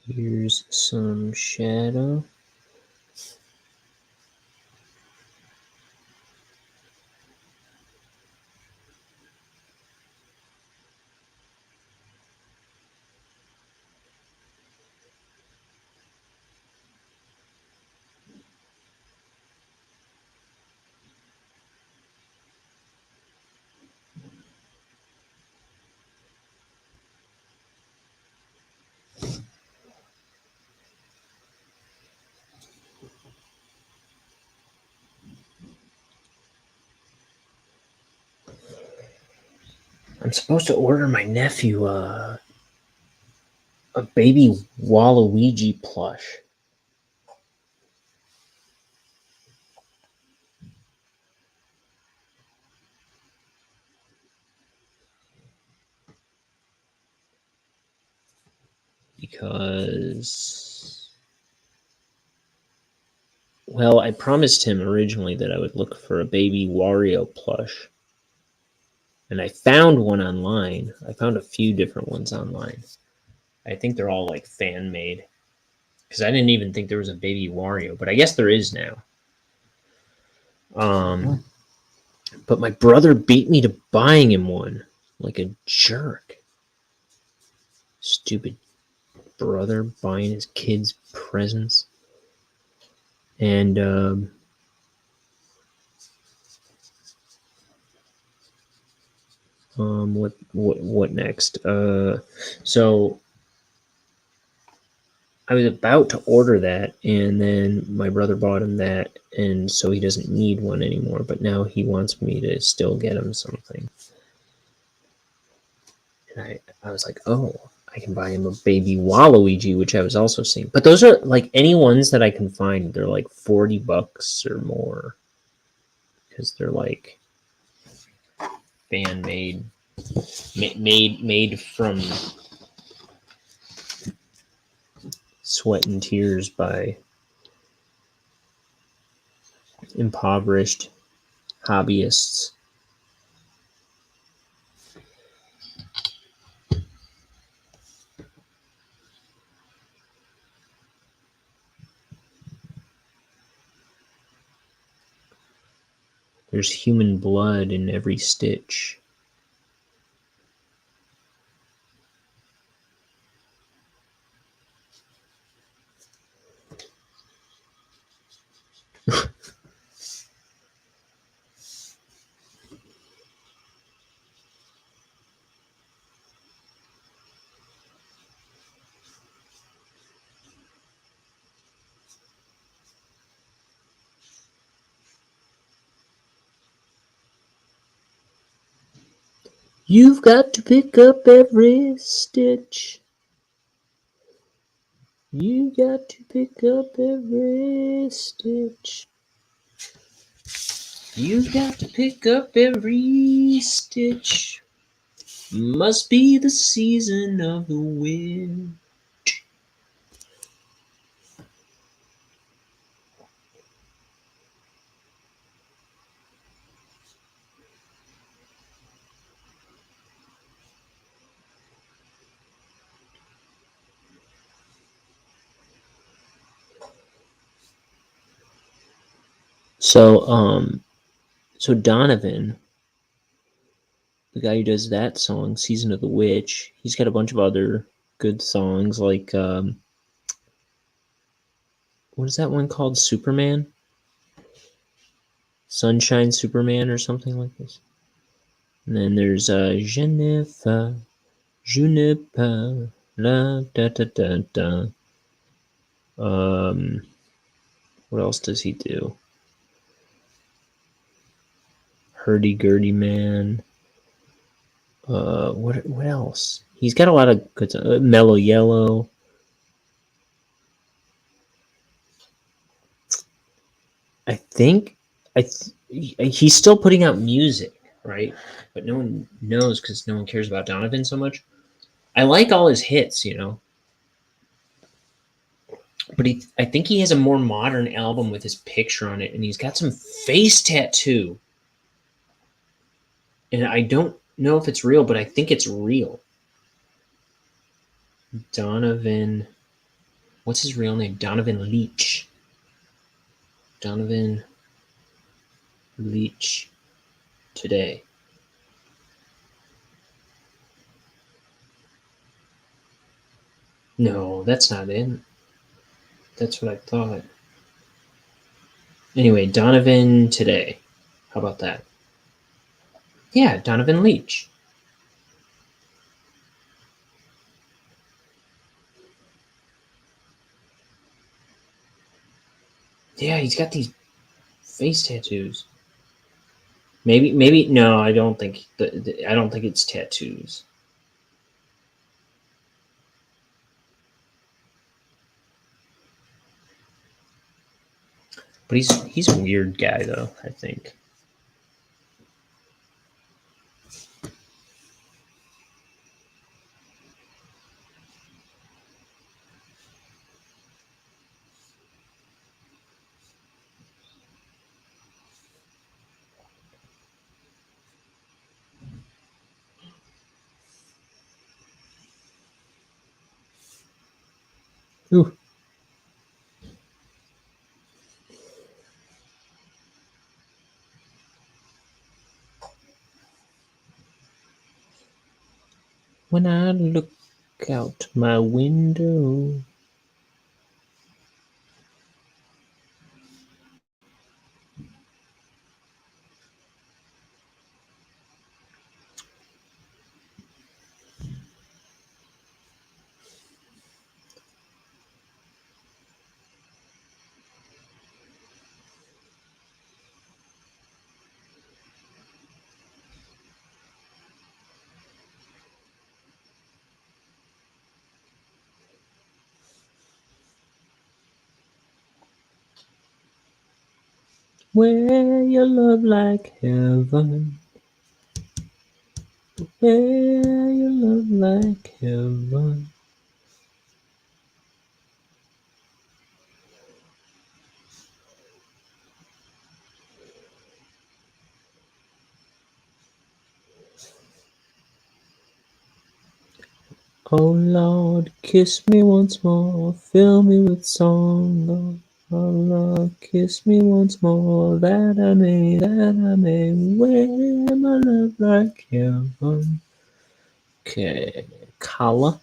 [SPEAKER 2] Here's some shadow. I'm supposed to order my nephew a baby Waluigi plush. Because, well, I promised him originally that I would look for a baby Wario plush. And I found one online. I found a few different ones online. I think they're all like fan made. Because I didn't even think there was a baby Wario, but I guess there is now. But my brother beat me to buying him one, like a jerk. Stupid brother buying his kids presents. And what next? So I was about to order that, and then my brother bought him that, and so he doesn't need one anymore. But now he wants me to still get him something. And I was like, oh, I can buy him a baby Waluigi, which I was also seeing. But those are like any ones that I can find. They're like $40 or more because they're like fan made, made from sweat and tears by impoverished hobbyists. There's human blood in every stitch. You've got to pick up every stitch. You got to pick up every stitch. You got to pick up every stitch. Must be the season of the wind. So Donovan, the guy who does that song, Season of the Witch, he's got a bunch of other good songs like what is that one called? Superman? Sunshine Superman or something like this. And then there's Jennifer, Juniper, la da da da da. What else does he do? Hurdy-gurdy man. What else? He's got a lot of good Mellow Yellow. I think he's still putting out music, right? But no one knows because no one cares about Donovan so much. I like all his hits, you know. But I think he has a more modern album with his picture on it, and he's got some face tattoo. And I don't know if it's real, but I think it's real. Donovan, what's his real name? Donovan Leitch. Donovan Leitch today. No, that's not it. That's what I thought. Anyway, Donovan today. How about that? Yeah, Donovan Leitch. Yeah, he's got these face tattoos. Maybe no. I don't think. I don't think it's tattoos. But he's a weird guy though. I think. Ooh. When I look out my window. Where your love like heaven. Where your love like heaven. Oh Lord, kiss me once more, fill me with song. Oh Lord, kiss me once more, that I may wear my love like heaven. Okay, Kala.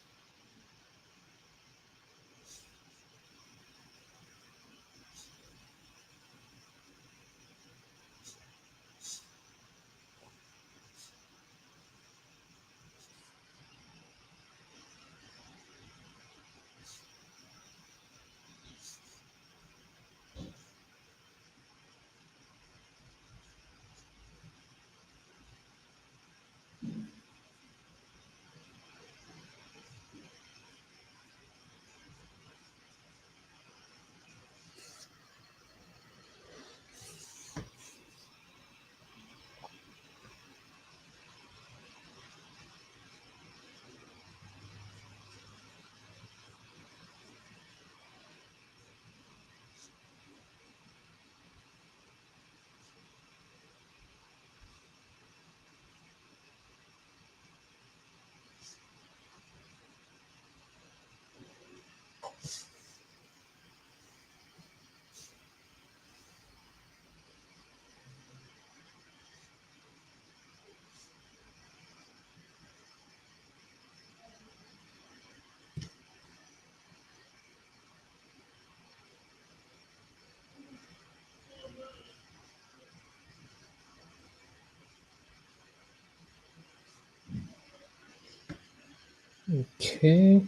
[SPEAKER 2] Okay.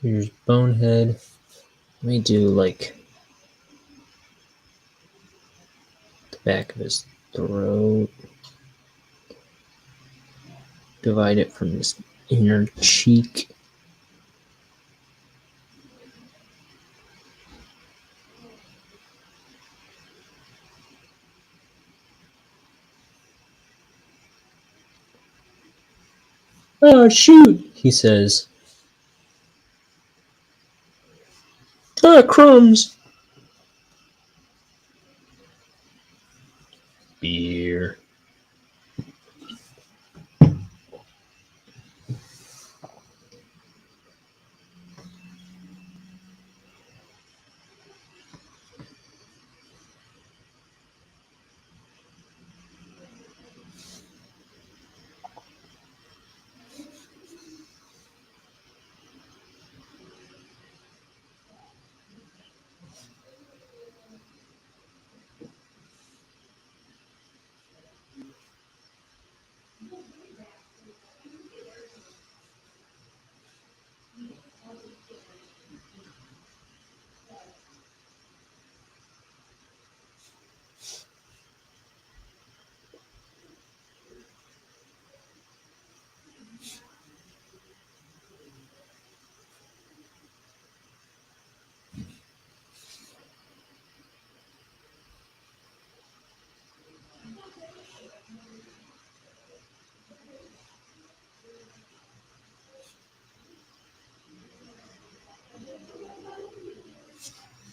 [SPEAKER 2] Here's Bonehead. Let me do like the back of his throat. Divide it from his inner cheek. Oh, shoot, he says. Ah, crumbs. Beer.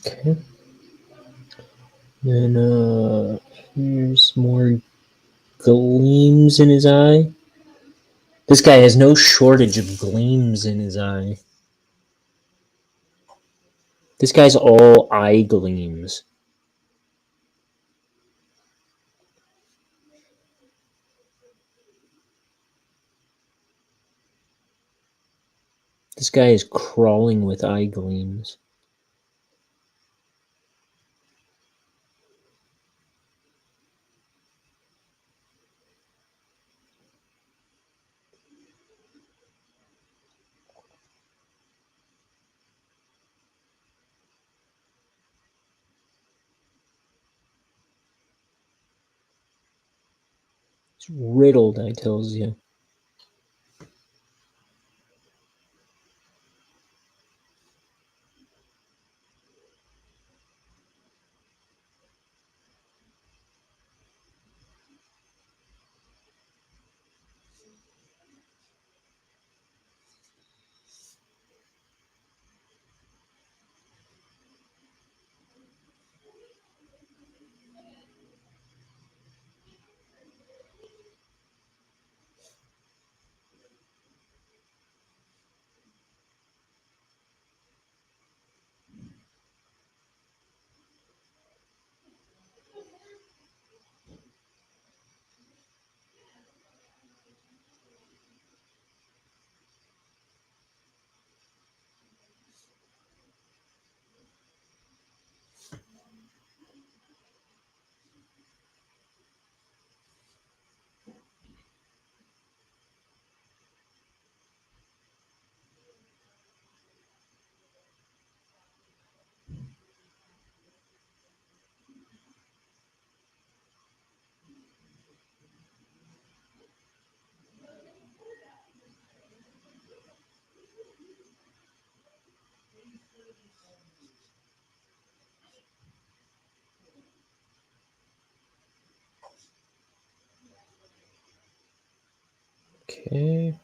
[SPEAKER 2] Okay. Then here's more gleams in his eye. This guy has no shortage of gleams in his eye. This guy's all eye gleams. This guy is crawling with eye gleams. It's riddled, I tells you. Okay.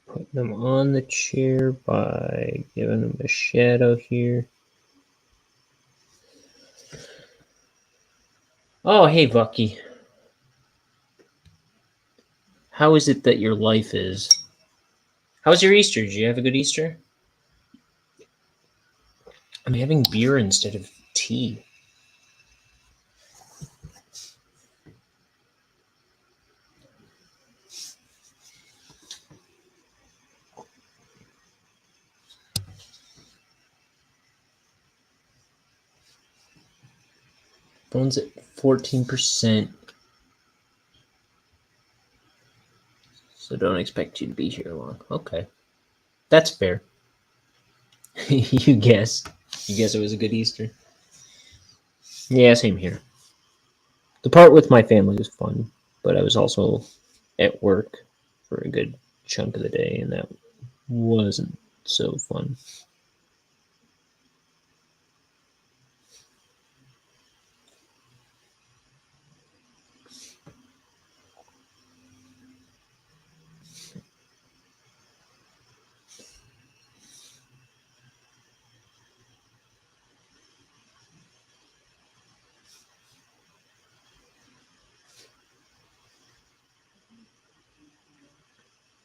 [SPEAKER 2] Putting him on the chair by giving him a shadow here. Oh, hey, Bucky. How is it that your life is? How was your Easter? Did you have a good Easter? I'm having beer instead of tea. Phone's at 14%. don't expect you to be here long. Okay. That's fair. You guess. You guess it was a good Easter? Yeah, same here. The part with my family was fun, but I was also at work for a good chunk of the day, and that wasn't so fun.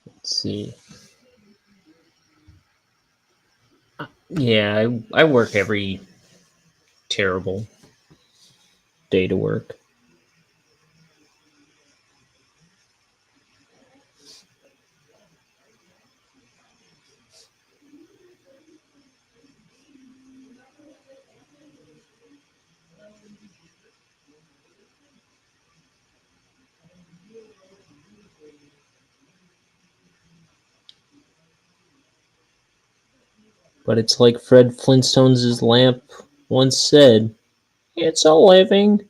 [SPEAKER 2] Let's see. Yeah, I work every terrible day to work. But it's like Fred Flintstone's lamp once said, it's a living.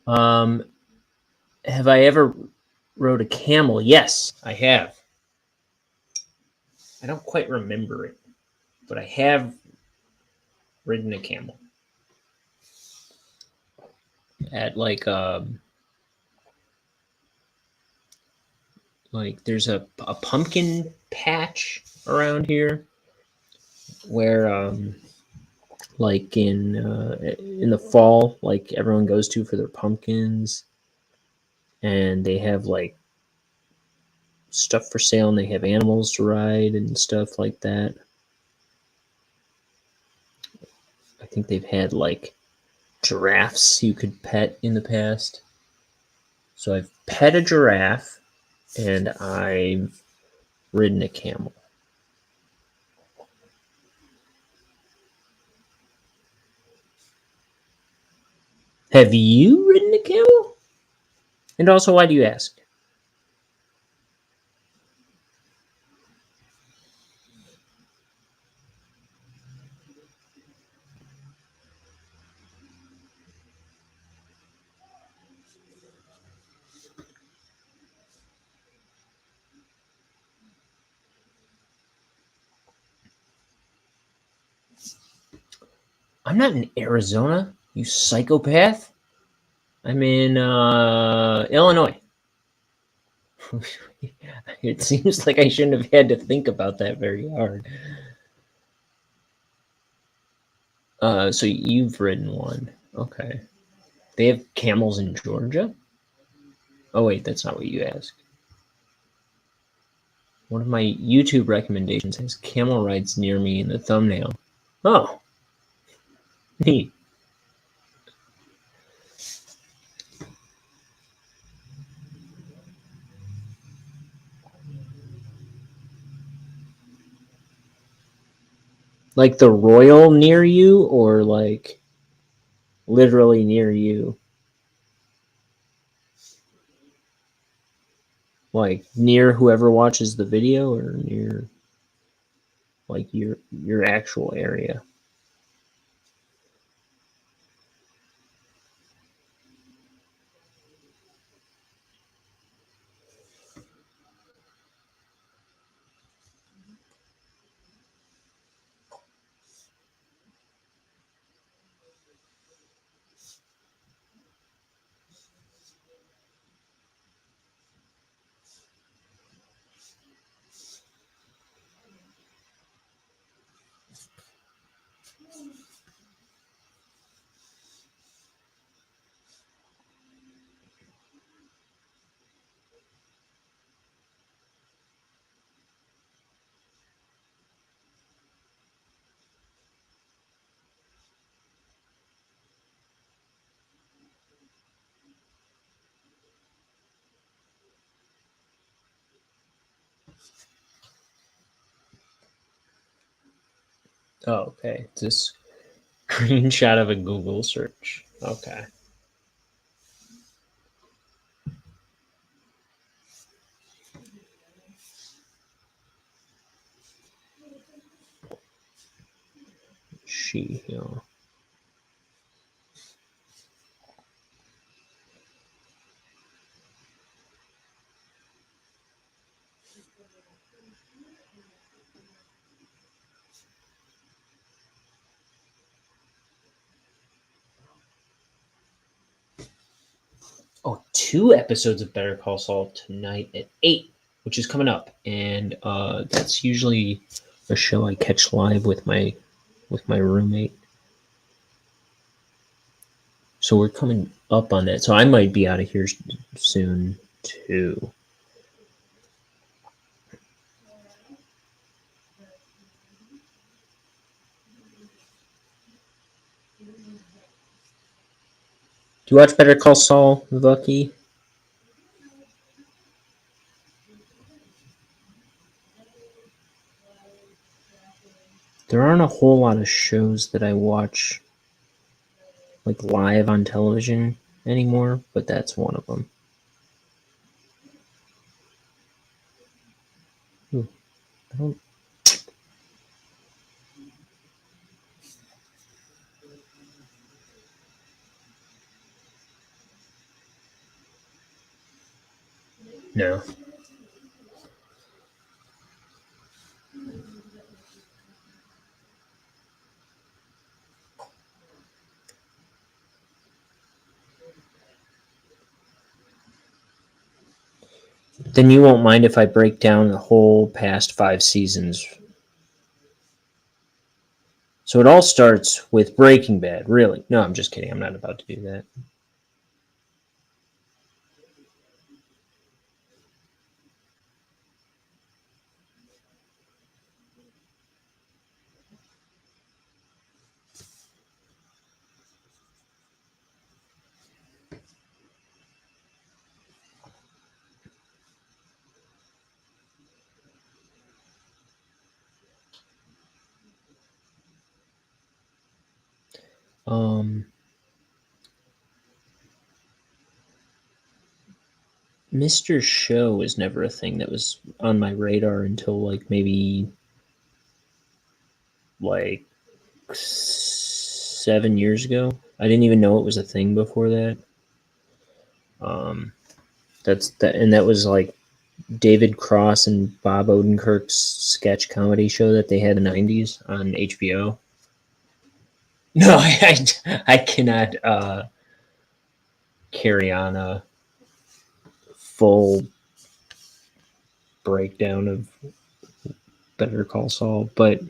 [SPEAKER 2] Um, have I ever rode a camel? Yes, I have. I don't quite remember it, but I have ridden a camel at like there's a pumpkin patch around here where like in the fall, like everyone goes to for their pumpkins, and they have like stuff for sale, and they have animals to ride and stuff like that. I think they've had like giraffes you could pet in the past. So I've pet a giraffe, and I've ridden a camel. Have you ridden a camel? And also, why do you ask? I'm not in Arizona, you psychopath. I'm in Illinois. It seems like I shouldn't have had to think about that very hard. So you've ridden one. Okay. They have camels in Georgia? Oh, wait, that's not what you asked. One of my YouTube recommendations has camel rides near me in the thumbnail. Oh, neat. Like the royal near you, or like literally near you? Like near whoever watches the video, or near like your actual area? Oh, okay. It's this screenshot of a Google search. Okay. She Hill. Oh, 2 episodes of Better Call Saul tonight at 8, which is coming up, and that's usually a show I catch live with my roommate. So we're coming up on that. So I might be out of here soon too. Do you watch Better Call Saul, Lucky? There aren't a whole lot of shows that I watch like live on television anymore, but that's one of them. Ooh, I don't. No. Then you won't mind if I break down the whole past 5 seasons. So it all starts with Breaking Bad, really. No, I'm just kidding. I'm not about to do that. Mr. Show was never a thing that was on my radar until like maybe like 7 years ago. I didn't even know it was a thing before that. That's that, and that was like David Cross and Bob Odenkirk's sketch comedy show that they had in the '90s on HBO. No, I cannot carry on a full breakdown of Better Call Saul, but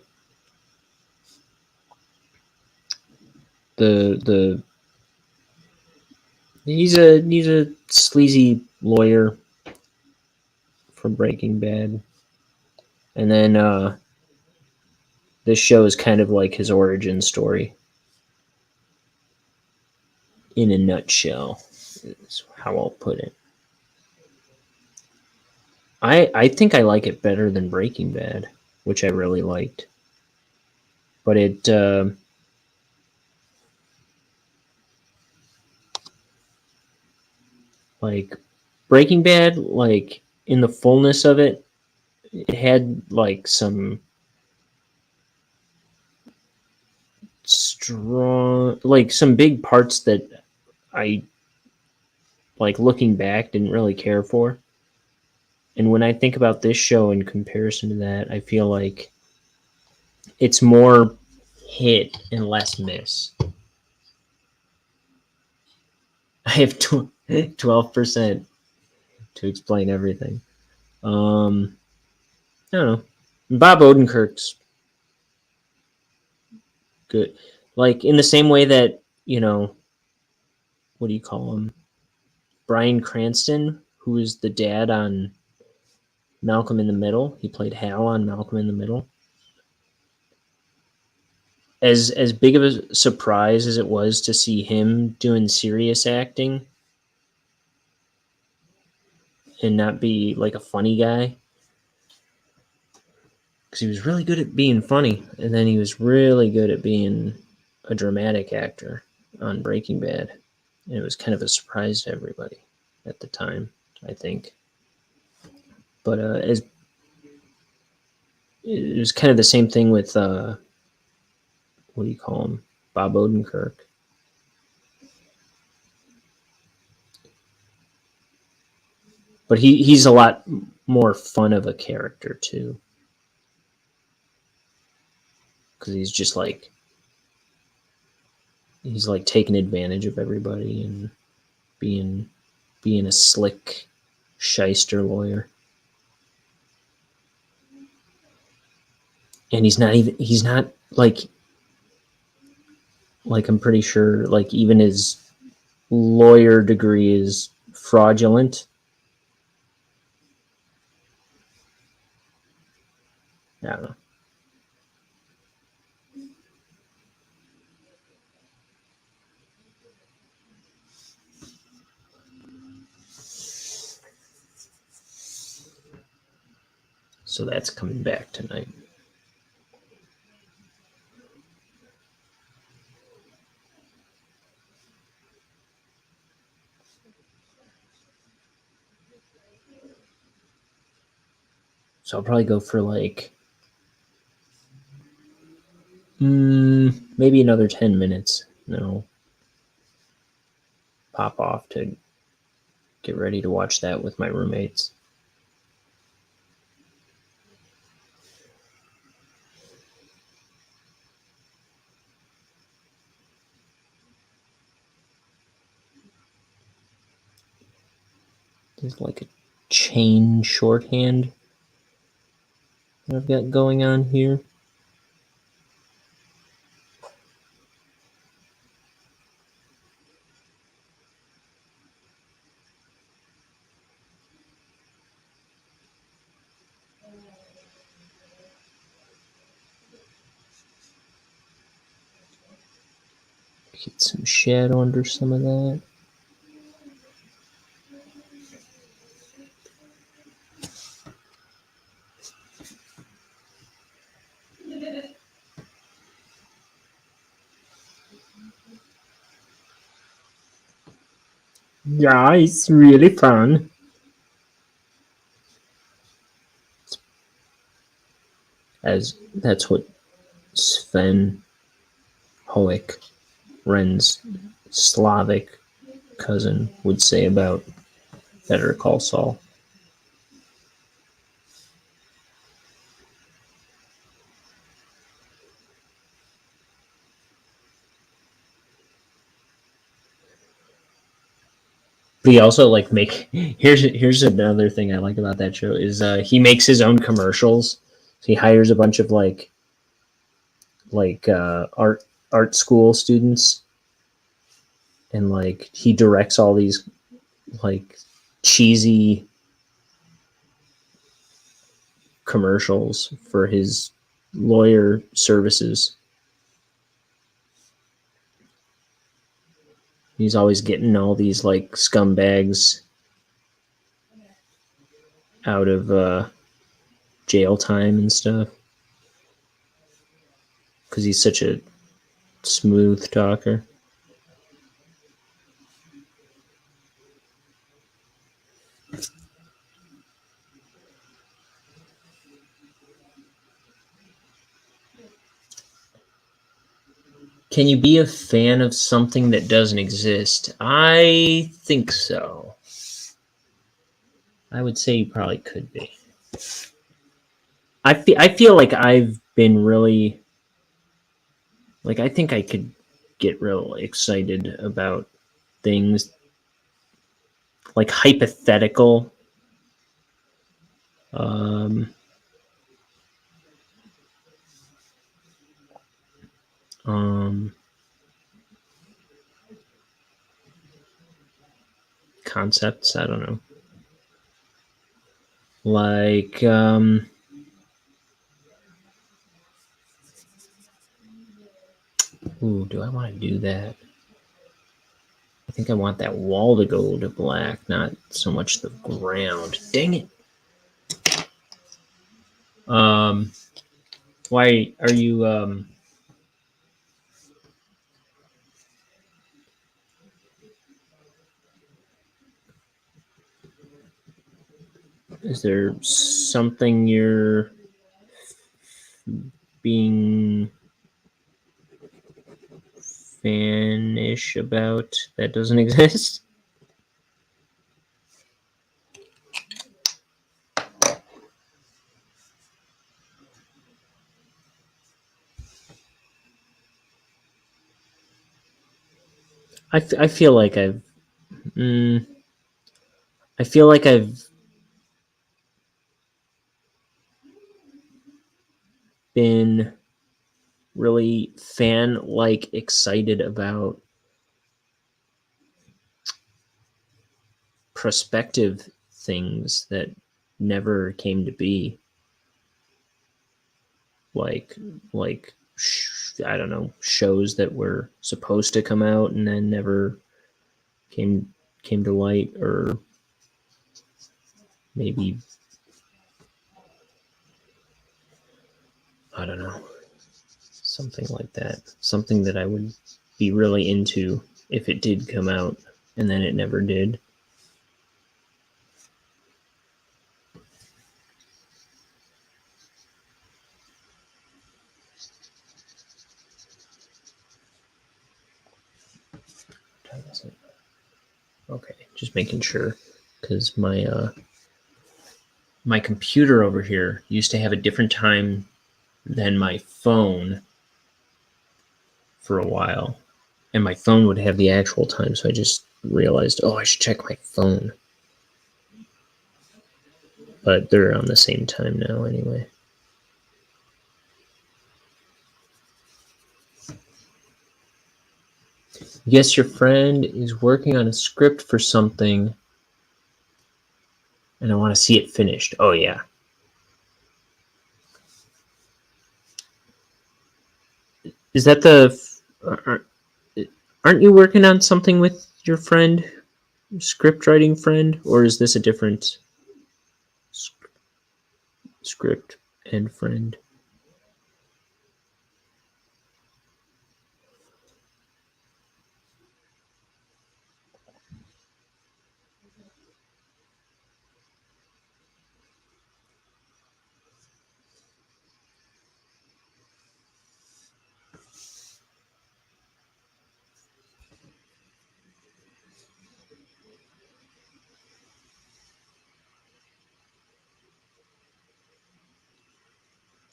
[SPEAKER 2] the he's a sleazy lawyer from Breaking Bad, and then this show is kind of like his origin story in a nutshell. Is how I'll put it. I think I like it better than Breaking Bad, which I really liked, but it. Like Breaking Bad, like in the fullness of it, it had like some strong, like some big parts that I like looking back didn't really care for. And when I think about this show in comparison to that, I feel like it's more hit and less miss. I have 12% to explain everything. I don't know. Bob Odenkirk's good. Like in the same way that, what do you call him? Bryan Cranston, who is the dad on Malcolm in the Middle. He played Hal on Malcolm in the Middle. As big of a surprise as it was to see him doing serious acting and not be like a funny guy, because he was really good at being funny, and then he was really good at being a dramatic actor on Breaking Bad, and it was kind of a surprise to everybody at the time, I think. But as it was kind of the same thing with what do you call him, Bob Odenkirk. But he's a lot more fun of a character too, because he's just like taking advantage of everybody and being a slick shyster lawyer. And he's not like I'm pretty sure like even his lawyer degree is fraudulent. I don't know. So that's coming back tonight. So I'll probably go for like maybe another 10 minutes. And then I'll pop off to get ready to watch that with my roommates. There's like a chain shorthand that I've got going on here. Get some shadow under some of that. Yeah, it's really fun. As that's what Sven Hoek, Ren's Slavic cousin, would say about Better Call Saul. But he also like here's another thing I like about that show is he makes his own commercials. So he hires a bunch of like art school students, and like he directs all these like cheesy commercials for his lawyer services. He's always getting all these like scumbags out of jail time and stuff because he's such a smooth talker. Can you be a fan of something that doesn't exist? I think so. I would say you probably could be. I feel like I've been really like I think I could get real excited about things like hypothetical um, concepts. I don't know. Like ooh, do I want to do that? I think I want that wall to go to black, not so much the ground. Dang it. Why are you is there something you're being fanish about that doesn't exist? I feel like I feel like I've been really fan-like excited about prospective things that never came to be. Like I don't know, shows that were supposed to come out and then never came to light, or maybe I don't know, something like that. Something that I would be really into if it did come out and then it never did. Okay, just making sure, because my computer over here used to have a different time than my phone for a while, and my phone would have the actual time, so I just realized, oh, I should check my phone. But they're on the same time now anyway. Yes, your friend is working on a script for something, and I want to see it finished. Oh, yeah. Is that aren't you working on something with your friend, script writing friend, or is this a different script and friend?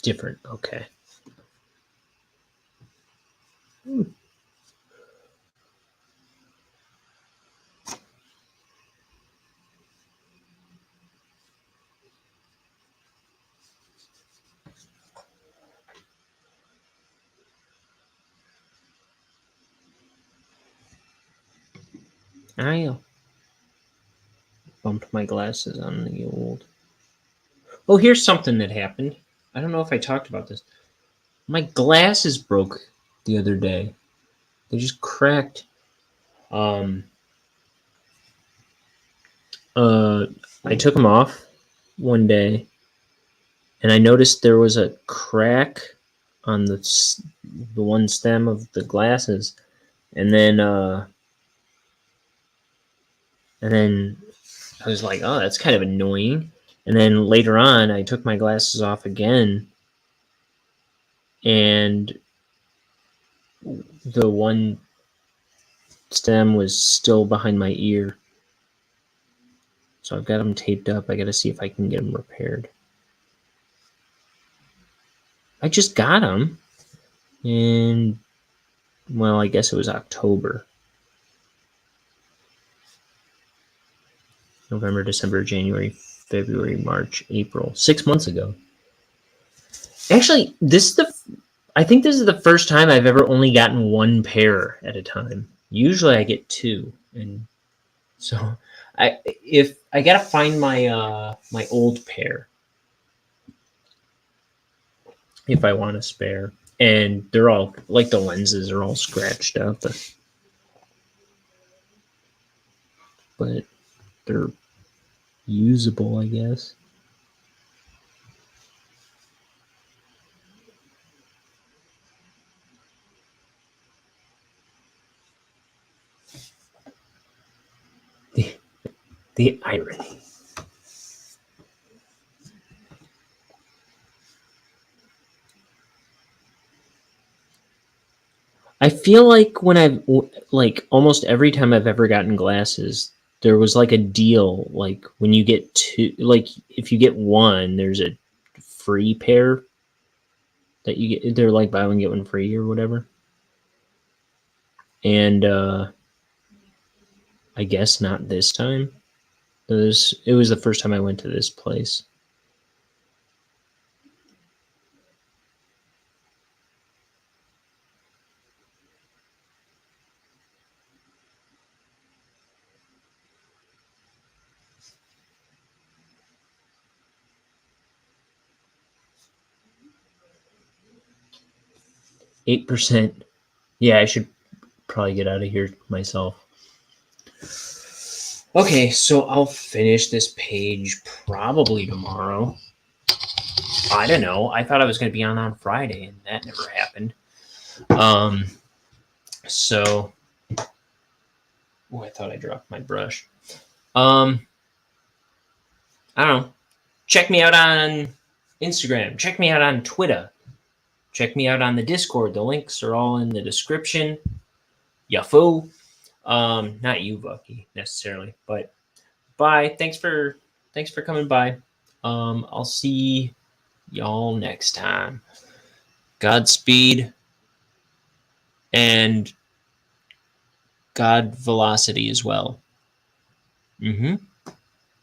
[SPEAKER 2] Different, okay. I bumped my glasses on the old. Oh, here's something that happened. I don't know if I talked about this. My glasses broke the other day. They just cracked. I took them off one day, and I noticed there was a crack on the one stem of the glasses, and then I was like, oh, that's kind of annoying. And then later on, I took my glasses off again, and the one stem was still behind my ear. So I've got them taped up. I got to see if I can get them repaired. I just got them, and well, I guess it was October. November, December, January, February, March, April. 6 months ago. Actually, I think this is the first time I've ever only gotten one pair at a time. Usually I get two, and so if I gotta find my my old pair if I want a spare, and they're all like the lenses are all scratched up, but they're usable, I guess. The irony. I feel like when like almost every time I've ever gotten glasses, there was like a deal. Like when you get two, like if you get one, there's a free pair that you get. They're like buy one get one free or whatever. And I guess not this time. It was the first time I went to this place. %. Yeah, I should probably get out of here myself. Okay, so I'll finish this page probably tomorrow. I don't know. I thought I was going to be on Friday, and that never happened. So, I thought I dropped my brush. I don't know. Check me out on Instagram. Check me out on Twitter. Check me out on the Discord. The links are all in the description. Ya fool. Not you, Bucky, necessarily, but bye. Thanks for coming by. I'll see y'all next time. Godspeed and God velocity as well.